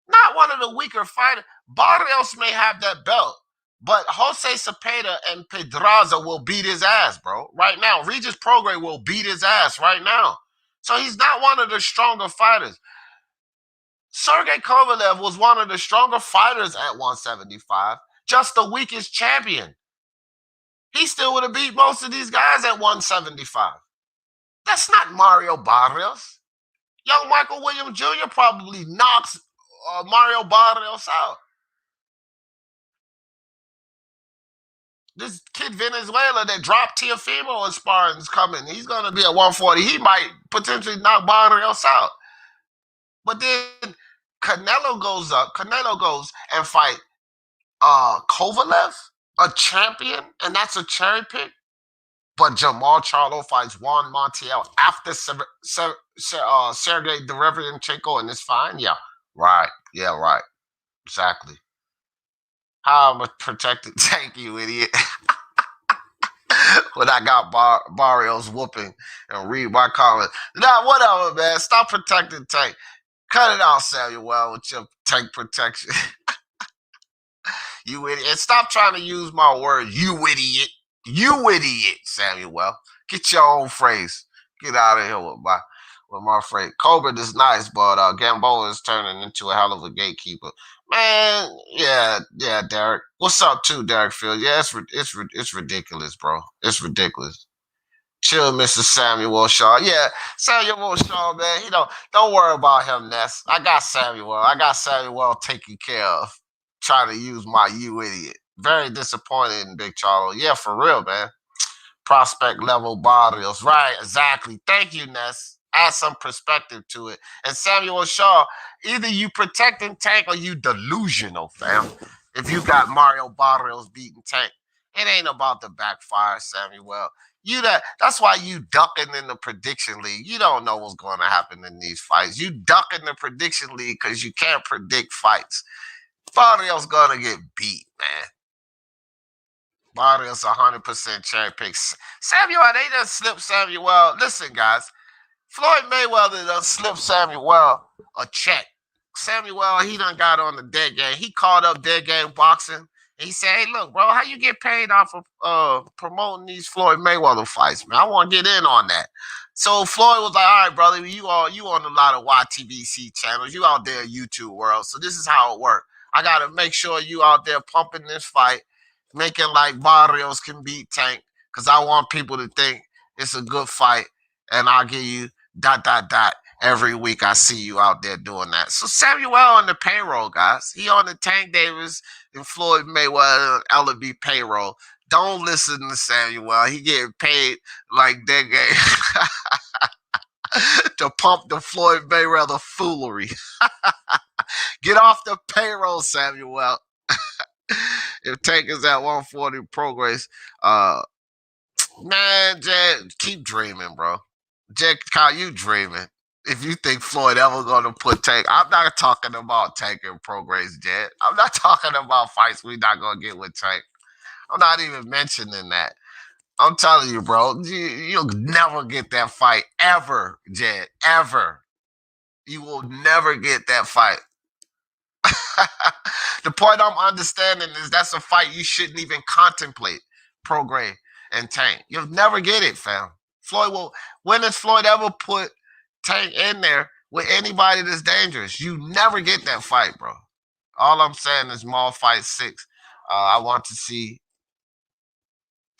not one of the weaker fighters. Barrios may have that belt, but Jose Cepeda and Pedraza will beat his ass, bro. Right now, Regis Prograis will beat his ass right now. So he's not one of the stronger fighters. Sergey Kovalev was one of the stronger fighters at 175, just the weakest champion. He still would have beat most of these guys at 175. That's not Mario Barrios. Young Michael Williams Jr. probably knocks Mario Barrios out. This kid Venezuela that dropped Teofimo in sparring is coming. He's going to be at 140. He might potentially knock Barrios out. But then Canelo goes and fight Kovalev, a champion, and that's a cherry pick. But Jermall Charlo fights Juan Montiel after Sergey Derevyanchenko, and it's fine? Yeah, right. Exactly. How I'm a protected tank, you idiot. When I got Barrios whooping and read my comment. Nah, whatever, man. Stop protecting tank. Cut it out, Samuel, with your tank protection. You idiot. And stop trying to use my word, you idiot. You idiot, Samuel. Get your own phrase. Get out of here with my phrase. Cobra is nice, but Gamboa is turning into a hell of a gatekeeper. Man, yeah, Derek. What's up, too, Derek Field? Yeah, it's ridiculous, bro. It's ridiculous. Chill, Mr. Samuel Shaw. Yeah, Samuel Shaw, man. Don't worry about him, Ness. I got Samuel. I got Samuel taken care of. Trying to use my you idiot. Very disappointed in Big Charlo. Yeah, for real, man. Prospect level Barrios. Right, exactly. Thank you, Ness. Add some perspective to it. And Samuel Shaw, either you protecting Tank or you delusional, fam. If you got Mario Barrios beating Tank, it ain't about the backfire, Samuel. That's why you ducking in the prediction league. You don't know what's going to happen in these fights. You ducking the prediction league because you can't predict fights. Barrios gonna get beat, man. Barrios 100% cherry picks. Samuel, they just slipped Samuel. Listen, guys. Floyd Mayweather done slipped Samuel a check. Samuel, he done got on the dead game. He called up dead game boxing. And he said, hey, look, bro, how you get paid off of promoting these Floyd Mayweather fights, man? I want to get in on that. So Floyd was like, all right, brother, you on a lot of YTBC channels. You out there YouTube world. So this is how it works. I got to make sure you out there pumping this fight, making like Barrios can beat Tank, because I want people to think it's a good fight, and I'll give you ... every week. I see you out there doing that. So Samuel on the payroll, guys. He on the Tank Davis and Floyd Mayweather LB payroll. Don't listen to Samuel. He getting paid like that game to pump the Floyd Mayweather foolery. Get off the payroll, Samuel. If Tank is at 140 progress, man, Jed, keep dreaming, bro. Jed, Kyle, you dreaming. If you think Floyd ever gonna put Tank, I'm not talking about Tank and progress, Jed. I'm not talking about fights we not gonna get with Tank. I'm not even mentioning that. I'm telling you, bro, you'll never get that fight ever, Jed. Ever. You will never get that fight. The point I'm understanding is that's a fight you shouldn't even contemplate. Prograde and Tank. You'll never get it, fam. Floyd will. When has Floyd ever put Tank in there with anybody that's dangerous? You never get that fight, bro. All I'm saying is Mall Fight 6. I want to see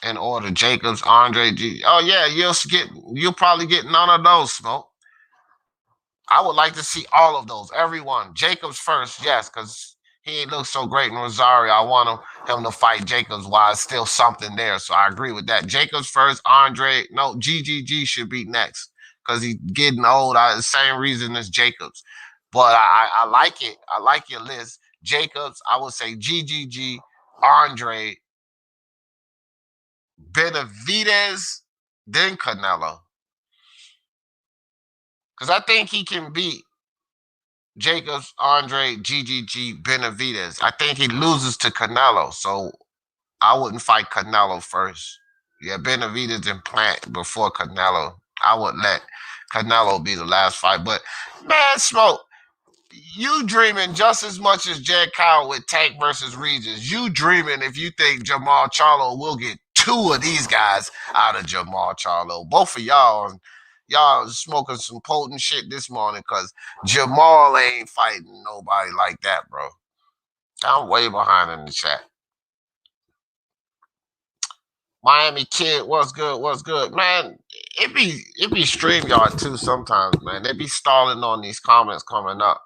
in order Jacobs, Andre G. Oh yeah, you'll probably get none of those, Smoke. I would like to see all of those, everyone. Jacobs first, yes, because he ain't look so great in Rosario. I want him to fight Jacobs while it's still something there. So I agree with that. Jacobs first, Andre. No, GGG should be next because he's getting old. The same reason as Jacobs. But I like it. I like your list. Jacobs, I would say GGG, Andre, Benavidez, then Canelo. Because I think he can beat Jacobs, Andre, GGG, Benavidez. I think he loses to Canelo, so I wouldn't fight Canelo first. Yeah, Benavidez and Plant before Canelo. I would let Canelo be the last fight. But, man, Smoke, you dreaming just as much as Jed Kyle with Tank versus Regis. You dreaming if you think Jermall Charlo will get two of these guys out of Jermall Charlo. Both of y'all smoking some potent shit this morning because Jermall ain't fighting nobody like that, bro. I'm way behind in the chat. Miami Kid, what's good? What's good? Man, it be StreamYard too sometimes, man. They be stalling on these comments coming up.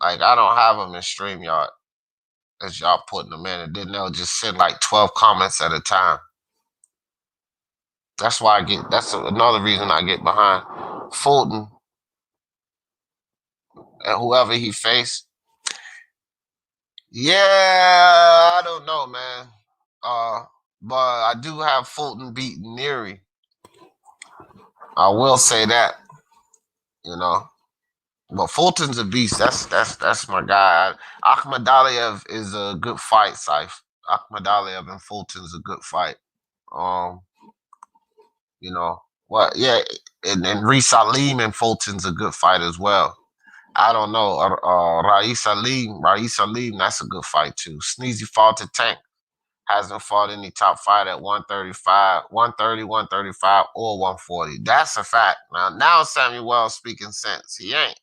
Like, I don't have them in StreamYard as y'all putting them in. And then they'll just send like 12 comments at a time. That's another reason I get behind Fulton and whoever he faced. Yeah, I don't know, man. But I do have Fulton beating Nery. I will say that, you know. Well, Fulton's a beast. That's my guy. Akhmadaliev is a good fight, Saif. Akhmadaliev and Fulton's a good fight. Um, you know what? Yeah, and Reese Salim and Fulton's a good fight as well. I don't know. Rais Salim, that's a good fight too. Sneezy fought to Tank. Hasn't fought any top fight at 135, 130, 135, or 140. That's a fact. Now Samuel Wells speaking sense. He ain't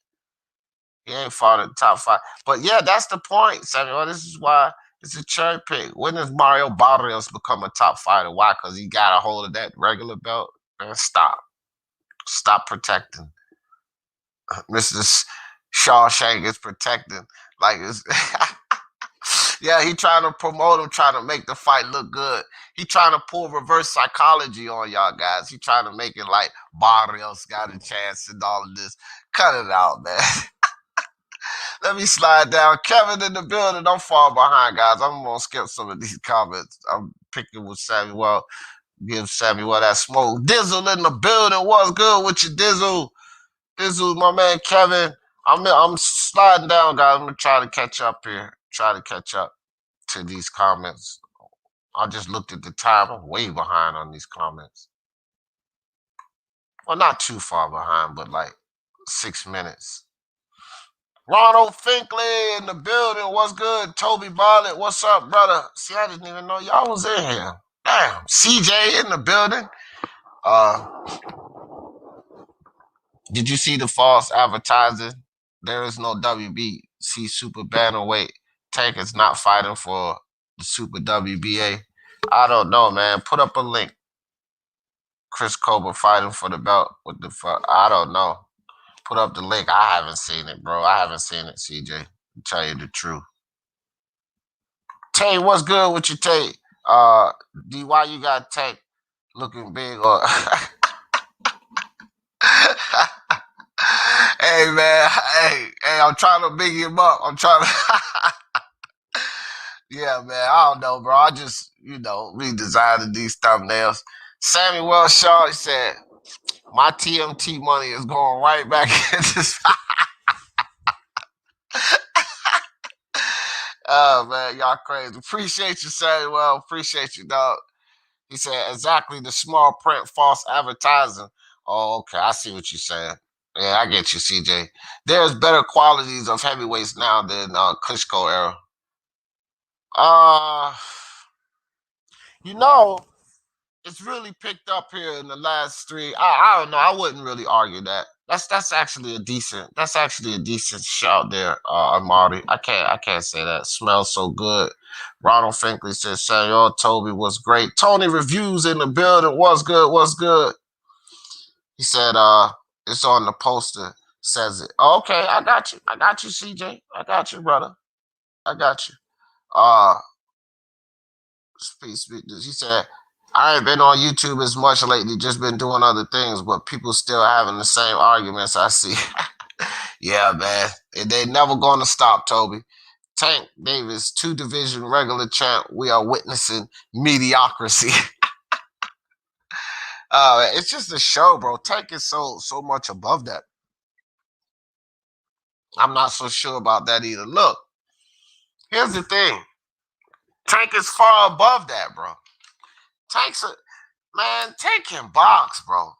fought at the top five. But yeah, that's the point, Samuel. This is why it's a cherry pick. When does Mario Barrios become a top fighter? Why? Because he got a hold of that regular belt. Man, stop. Stop protecting. Mr. Shawshank is protecting. Like it's yeah, he trying to promote him, trying to make the fight look good. He trying to pull reverse psychology on y'all guys. He trying to make it like Barrios got a chance and all of this. Cut it out, man. Let me slide down. Kevin in the building. Don't fall behind, guys. I'm going to skip some of these comments. I'm picking with Samuel. Give Samuel that smoke. Dizzle in the building. What's good with you, Dizzle? Dizzle, my man Kevin. I'm sliding down, guys. I'm going to try to catch up here. Try to catch up to these comments. I just looked at the time. I'm way behind on these comments. Well, not too far behind, but like 6 minutes. Ronald Finkley in the building. What's good? Toby Bartlett. What's up, brother? See, I didn't even know y'all was in here. Damn. CJ in the building. Did you see the false advertising? There is no WBC Super Bantamweight. Tank is not fighting for the Super WBA. I don't know, man. Put up a link. Chris Cobra fighting for the belt. What the fuck? I don't know. Put up the link. I haven't seen it, bro. I haven't seen it, CJ. To tell you the truth. Tay, what's good with you, Tay? D, why you got Tank looking big? Or hey, man. Hey, I'm trying to big him up. I'm trying to. Yeah, man. I don't know, bro. I just, redesigning these thumbnails. Samuel Shaw, he said, my TMT money is going right back into this. Oh, man, y'all crazy. Appreciate you, Samuel. Appreciate you, dog. He said, exactly, the small print, false advertising. Oh, okay, I see what you're saying. Yeah, I get you, CJ. There's better qualities of heavyweights now than Klitschko era. You know, it's really picked up here in the last three. I don't know. I wouldn't really argue that. That's actually a decent shout there, Amari. I can't say that. Smells so good. Ronald Finkley says, Samuel Toby was great. Tony Reviews in the building. What's good? What's good? He said, it's on the poster. Says it. Oh, okay, I got you. I got you, CJ. I got you, brother. I got you. He said, I ain't been on YouTube as much lately, just been doing other things, but people still having the same arguments I see. Yeah, man. They never gonna stop, Toby. Tank Davis, 2-division regular champ. We are witnessing mediocrity. It's just a show, bro. Tank is so much above that. I'm not so sure about that either. Look, here's the thing. Tank is far above that, bro. Tank can box, bro.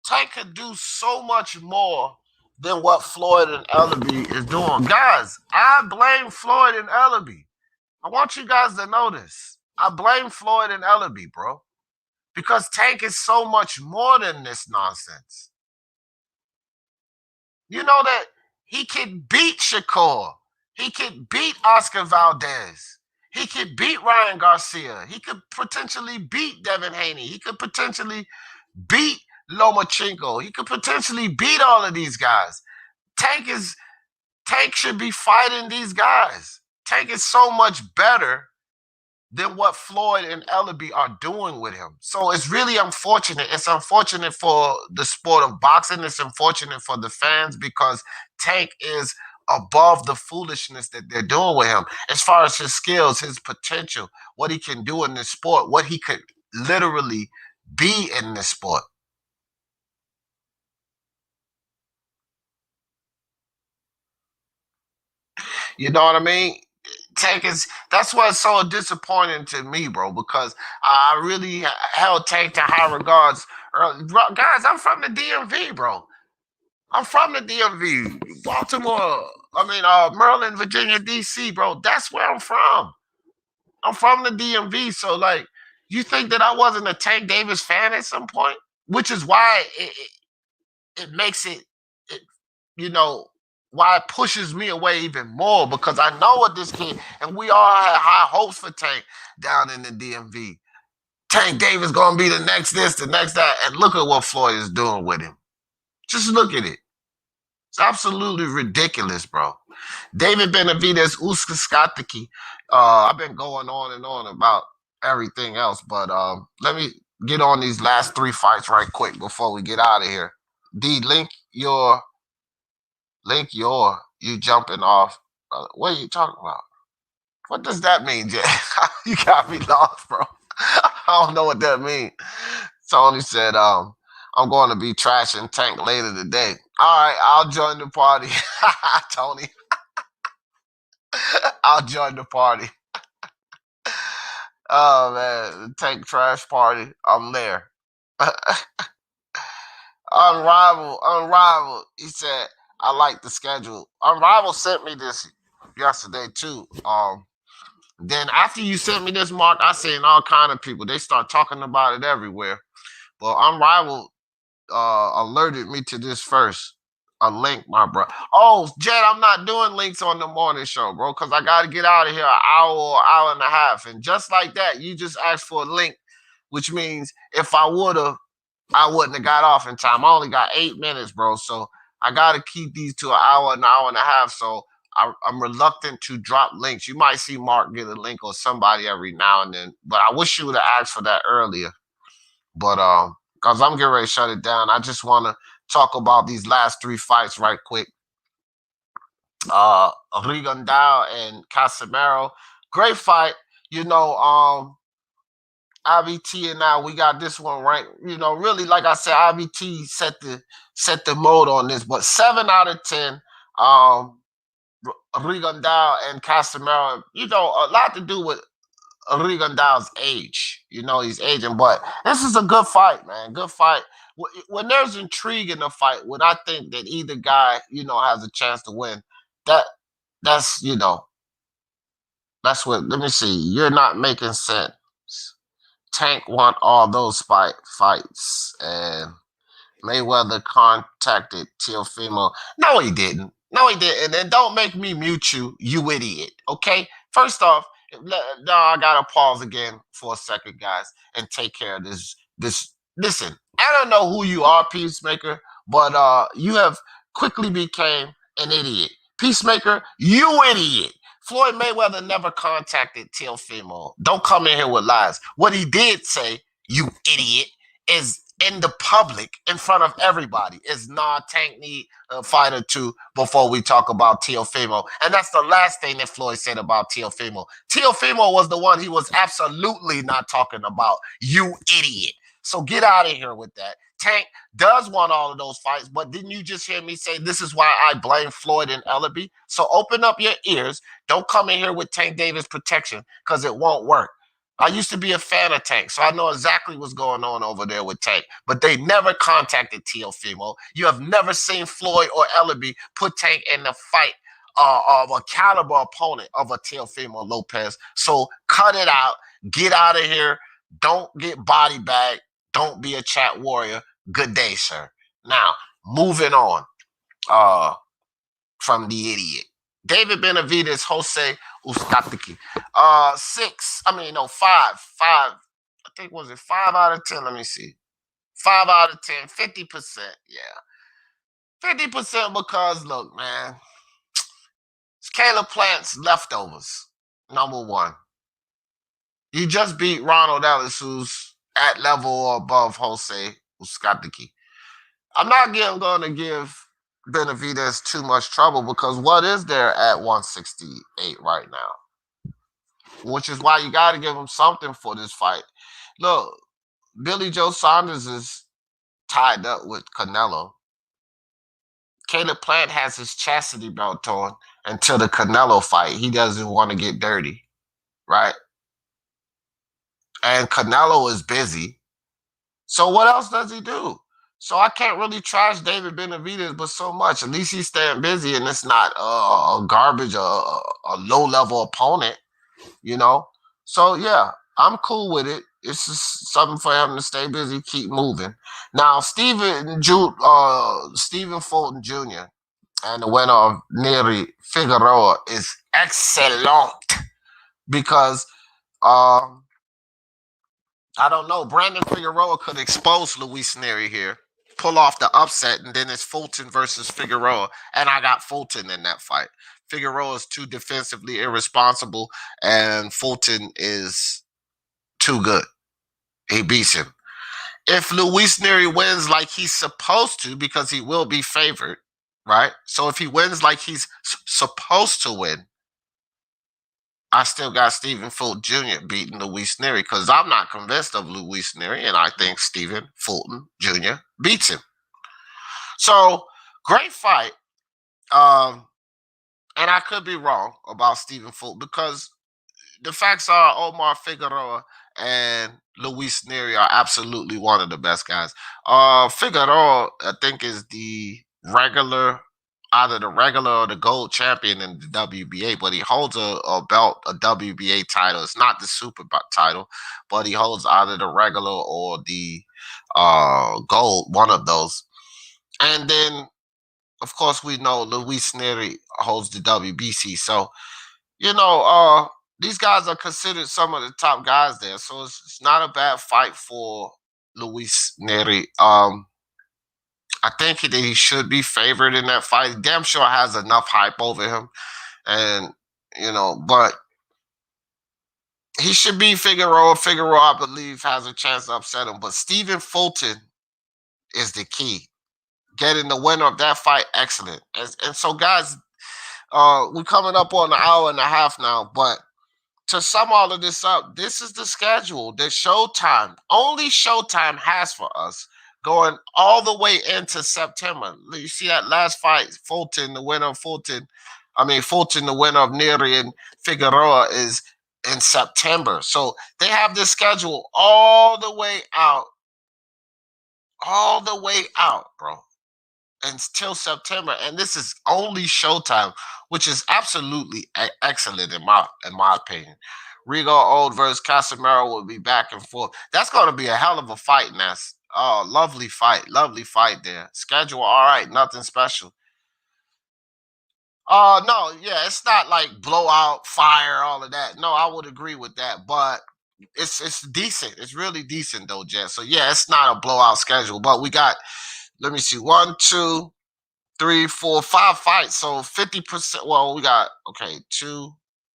Tank could do so much more than what Floyd and Ellaby is doing. Guys, I blame Floyd and Ellaby. I want you guys to know this. I blame Floyd and Ellaby, bro. Because Tank is so much more than this nonsense. You know that he could beat Shakur. He could beat Oscar Valdez. He could beat Ryan Garcia. He could potentially beat Devin Haney. He could potentially beat Lomachenko. He could potentially beat all of these guys. Tank should be fighting these guys. Tank is so much better than what Floyd and Ellaby are doing with him. So it's really unfortunate. It's unfortunate for the sport of boxing. It's unfortunate for the fans because Tank is above the foolishness that they're doing with him. As far as his skills, his potential, what he can do in this sport, what he could literally be in this sport. You know what I mean? Tank is that's what's so disappointing to me, bro, because I really held Tank to high regards. Guys, I'm from the DMV, bro. I'm from the DMV, Baltimore. I mean, Maryland, Virginia, DC, bro. That's where I'm from. I'm from the DMV, so like, you think that I wasn't a Tank Davis fan at some point, which is why it makes it you know why it pushes me away even more because I know what this kid and we all had high hopes for Tank down in the DMV. Tank Davis gonna be the next this, the next that, and look at what Floyd is doing with him. Just look at it. It's absolutely ridiculous, bro. David Benavidez, Uskaskatiki. I've been going on and on about everything else, but let me get on these last three fights right quick before we get out of here. D, you jumping off. What are you talking about? What does that mean, Jay? You got me lost, bro. I don't know what that means. Tony said, I'm going to be trashing Tank later today. All right, I'll join the party. Tony. I'll join the party. Oh man, Tank trash party. I'm there. Unrivaled. He said, I like the schedule. Unrivaled sent me this yesterday too. Then after you sent me this, Mark, I seen all kind of people. They start talking about it everywhere. But Unrivaled alerted me to this first. A link, my bro. Oh, Jed, I'm not doing links on the morning show, bro, because I got to get out of here an hour or hour and a half. And just like that, you just asked for a link, which means if I would have, I wouldn't have got off in time. I only got 8 minutes, bro. So I got to keep these to an hour and a half. So I'm reluctant to drop links. You might see Mark get a link or somebody every now and then, but I wish you would have asked for that earlier. But because I'm getting ready to shut it down, I just want to talk about these last three fights right quick. Rigondeaux and Casemiro, great fight. You know, IBT and now we got this one ranked. You know, really, like I said, IBT set the mode on this, but 7 out of 10. Rigondeaux and Casemiro, you know, a lot to do with Rigondeaux's age. You know, he's aging, but this is a good fight, man. Good fight. When there's intrigue in the fight, when I think that either guy, you know, has a chance to win, that that's you know, that's what. Let me see. You're not making sense. Tank won all those fights, and Mayweather contacted Teofimo. No, he didn't. No, he didn't. And don't make me mute you, you idiot. Okay? First off, no, I gotta pause again for a second, guys, and take care of this. Listen, I don't know who you are, Peacemaker, but you have quickly became an idiot. Peacemaker, you idiot. Floyd Mayweather never contacted Teofimo. Don't come in here with lies. What he did say, you idiot, is in the public, in front of everybody, is Tank need a fight or two before we talk about Teofimo. And that's the last thing that Floyd said about Teofimo. Teofimo was the one he was absolutely not talking about. You idiot. So get out of here with that. Tank does want all of those fights, but didn't you just hear me say this is why I blame Floyd and Ellaby? So open up your ears. Don't come in here with Tank Davis protection because it won't work. I used to be a fan of Tank, so I know exactly what's going on over there with Tank. But they never contacted Teofimo. You have never seen Floyd or Ellaby put Tank in the fight of a caliber opponent of a Teofimo Lopez. So cut it out. Get out of here. Don't get body bagged. Don't be a chat warrior. Good day, sir. Now, moving on from the idiot. David Benavidez, Jose Ustatiki. Five. I think was it 5 out of 10? Let me see. 5 out of 10, 50%. Yeah. 50% because look, man, it's Caleb Plant's leftovers. Number one. You just beat Ronald Ellis, who's at level or above Jose Ustatiki. I'm not going to give Benavidez too much trouble because what is there at 168 right now? Which is why you got to give him something for this fight. Look, Billy Joe Saunders is tied up with Canelo. Caleb Plant has his chastity belt on, until the Canelo fight. He doesn't want to get dirty, right? And Canelo is busy. So what else does he do? So I can't really trash David Benavidez, but so much. At least he's staying busy, and it's not a garbage, a low level opponent, you know. So yeah, I'm cool with it. It's just something for him to stay busy, keep moving. Now, Stephen Fulton Jr. and the winner of Nery Figueroa is excellent because I don't know. Brandon Figueroa could expose Luis Nery here, pull off the upset, and then it's Fulton versus Figueroa. And I got Fulton in that fight. Figueroa is too defensively irresponsible, and Fulton is too good. He beats him. If Luis Nery wins like he's supposed to, because he will be favored, right? So if he wins like he's supposed to win, I still got Stephen Fulton Jr. beating Luis Nery because I'm not convinced of Luis Nery, and I think Stephen Fulton Jr. beats him. So great fight. And I could be wrong about Stephen Fulton because the facts are Omar Figueroa and Luis Nery are absolutely one of the best guys. Figueroa, I think, is the regular, either the regular or the gold champion in the WBA, but he holds a belt, a WBA title. It's not the super title, but he holds either the regular or the gold, one of those. And then, of course, we know Luis Nery holds the WBC. So, you know, these guys are considered some of the top guys there. So it's not a bad fight for Luis Nery. I think that he should be favored in that fight. Damn sure has enough hype over him. And, you know, but he should be Figueroa. Figueroa, I believe, has a chance to upset him. But Stephen Fulton is the key. Getting the winner of that fight, excellent. And so, guys, we're coming up on an hour and a half now, but to sum all of this up, this is the schedule that Showtime, only Showtime has for us going all the way into September. You see that last fight, Fulton, the winner of Fulton, Fulton, the winner of Nery and Figueroa is in September. So they have this schedule all the way out, bro, until September, and this is only Showtime, which is absolutely excellent in my opinion. Rigondeaux versus Casemiro will be back and forth. That's going to be a hell of a fight, Ness. Oh, lovely fight there. Schedule all right, nothing special. No, yeah, it's not like blowout, fire, all of that. No, I would agree with that, but it's decent. It's really decent though, Jet. So yeah, it's not a blowout schedule, but we got, let me see, 1, 2, 3, 4, 5 fights. So 50%. Well, we got, okay, 2,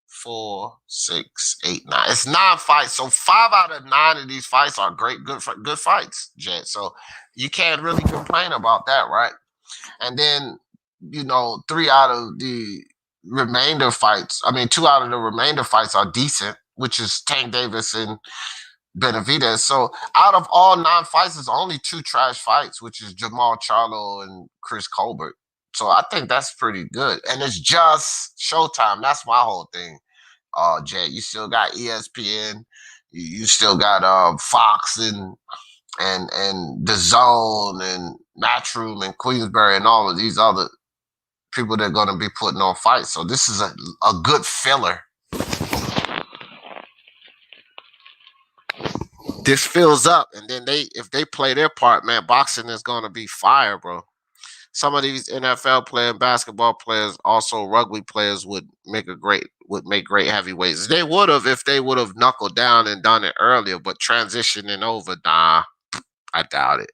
4, 6, 8, 9. It's 9 fights. So 5 out of 9 of these fights are good fights, Jet. So you can't really complain about that, right? And then, 3 out of the remainder fights, 2 out of the remainder fights are decent, which is Tank Davis and Benavidez. So out of all 9 fights, there's only 2 trash fights, which is Jermall, Charlo, and Chris Colbert. So I think that's pretty good. And it's just Showtime. That's my whole thing. Jay, you still got ESPN, you still got Fox and The Zone and Matchroom and Queensberry and all of these other people that are going to be putting on fights. So this is a good filler. This fills up, and then if they play their part, man, boxing is going to be fire, bro. Some of these NFL players, basketball players, also rugby players would make great heavyweights. They would have if they would have knuckled down and done it earlier, but transitioning over, nah, I doubt it.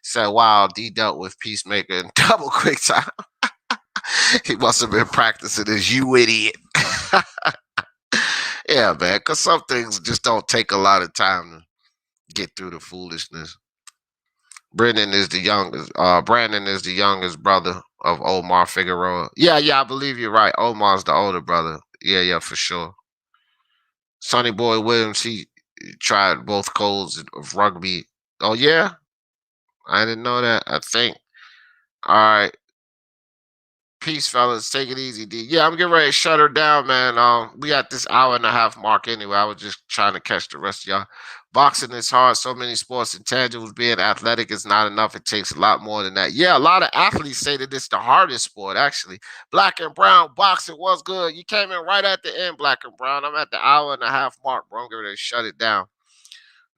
Said, wow, D dealt with Peacemaker in double quick time. He must have been practicing as you idiot. Yeah, man, because some things just don't take a lot of time to get through the foolishness. Brandon is the youngest brother of Omar Figueroa. Yeah, I believe you're right. Omar's the older brother. Yeah, for sure. Sonny Boy Williams, he tried both codes of rugby. Oh yeah? I didn't know that. I think. All right. Peace, fellas. Take it easy, D. Yeah, I'm getting ready to shut her down, man. We at this hour and a half mark anyway. I was just trying to catch the rest of y'all. Boxing is hard. So many sports intangibles. Being athletic is not enough. It takes a lot more than that. Yeah, a lot of athletes say that it's the hardest sport, actually. Black and Brown, boxing was good. You came in right at the end, Black and Brown. I'm at the hour and a half mark, bro. I'm getting ready to shut it down.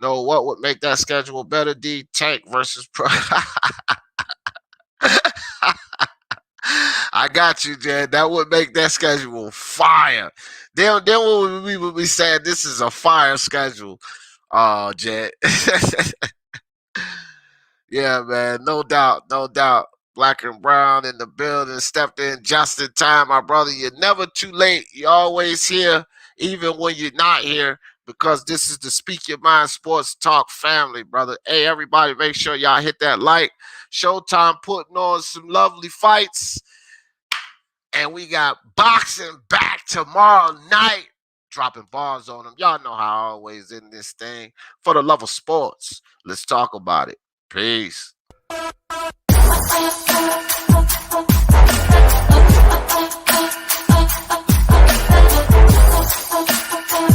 No, what would make that schedule better, D? Tank versus Pro. I got you, Jed. That would make that schedule fire. Then we would be saying this is a fire schedule. Jed. Yeah, man. No doubt. No doubt. Black and Brown in the building, stepped in just in time, my brother. You're never too late. You're always here, even when you're not here, because this is the Speak Your Mind Sports Talk family, brother. Hey, everybody, make sure y'all hit that like. Showtime putting on some lovely fights. And we got boxing back tomorrow night. Dropping bars on them. Y'all know how I always in this thing. For the love of sports, let's talk about it. Peace.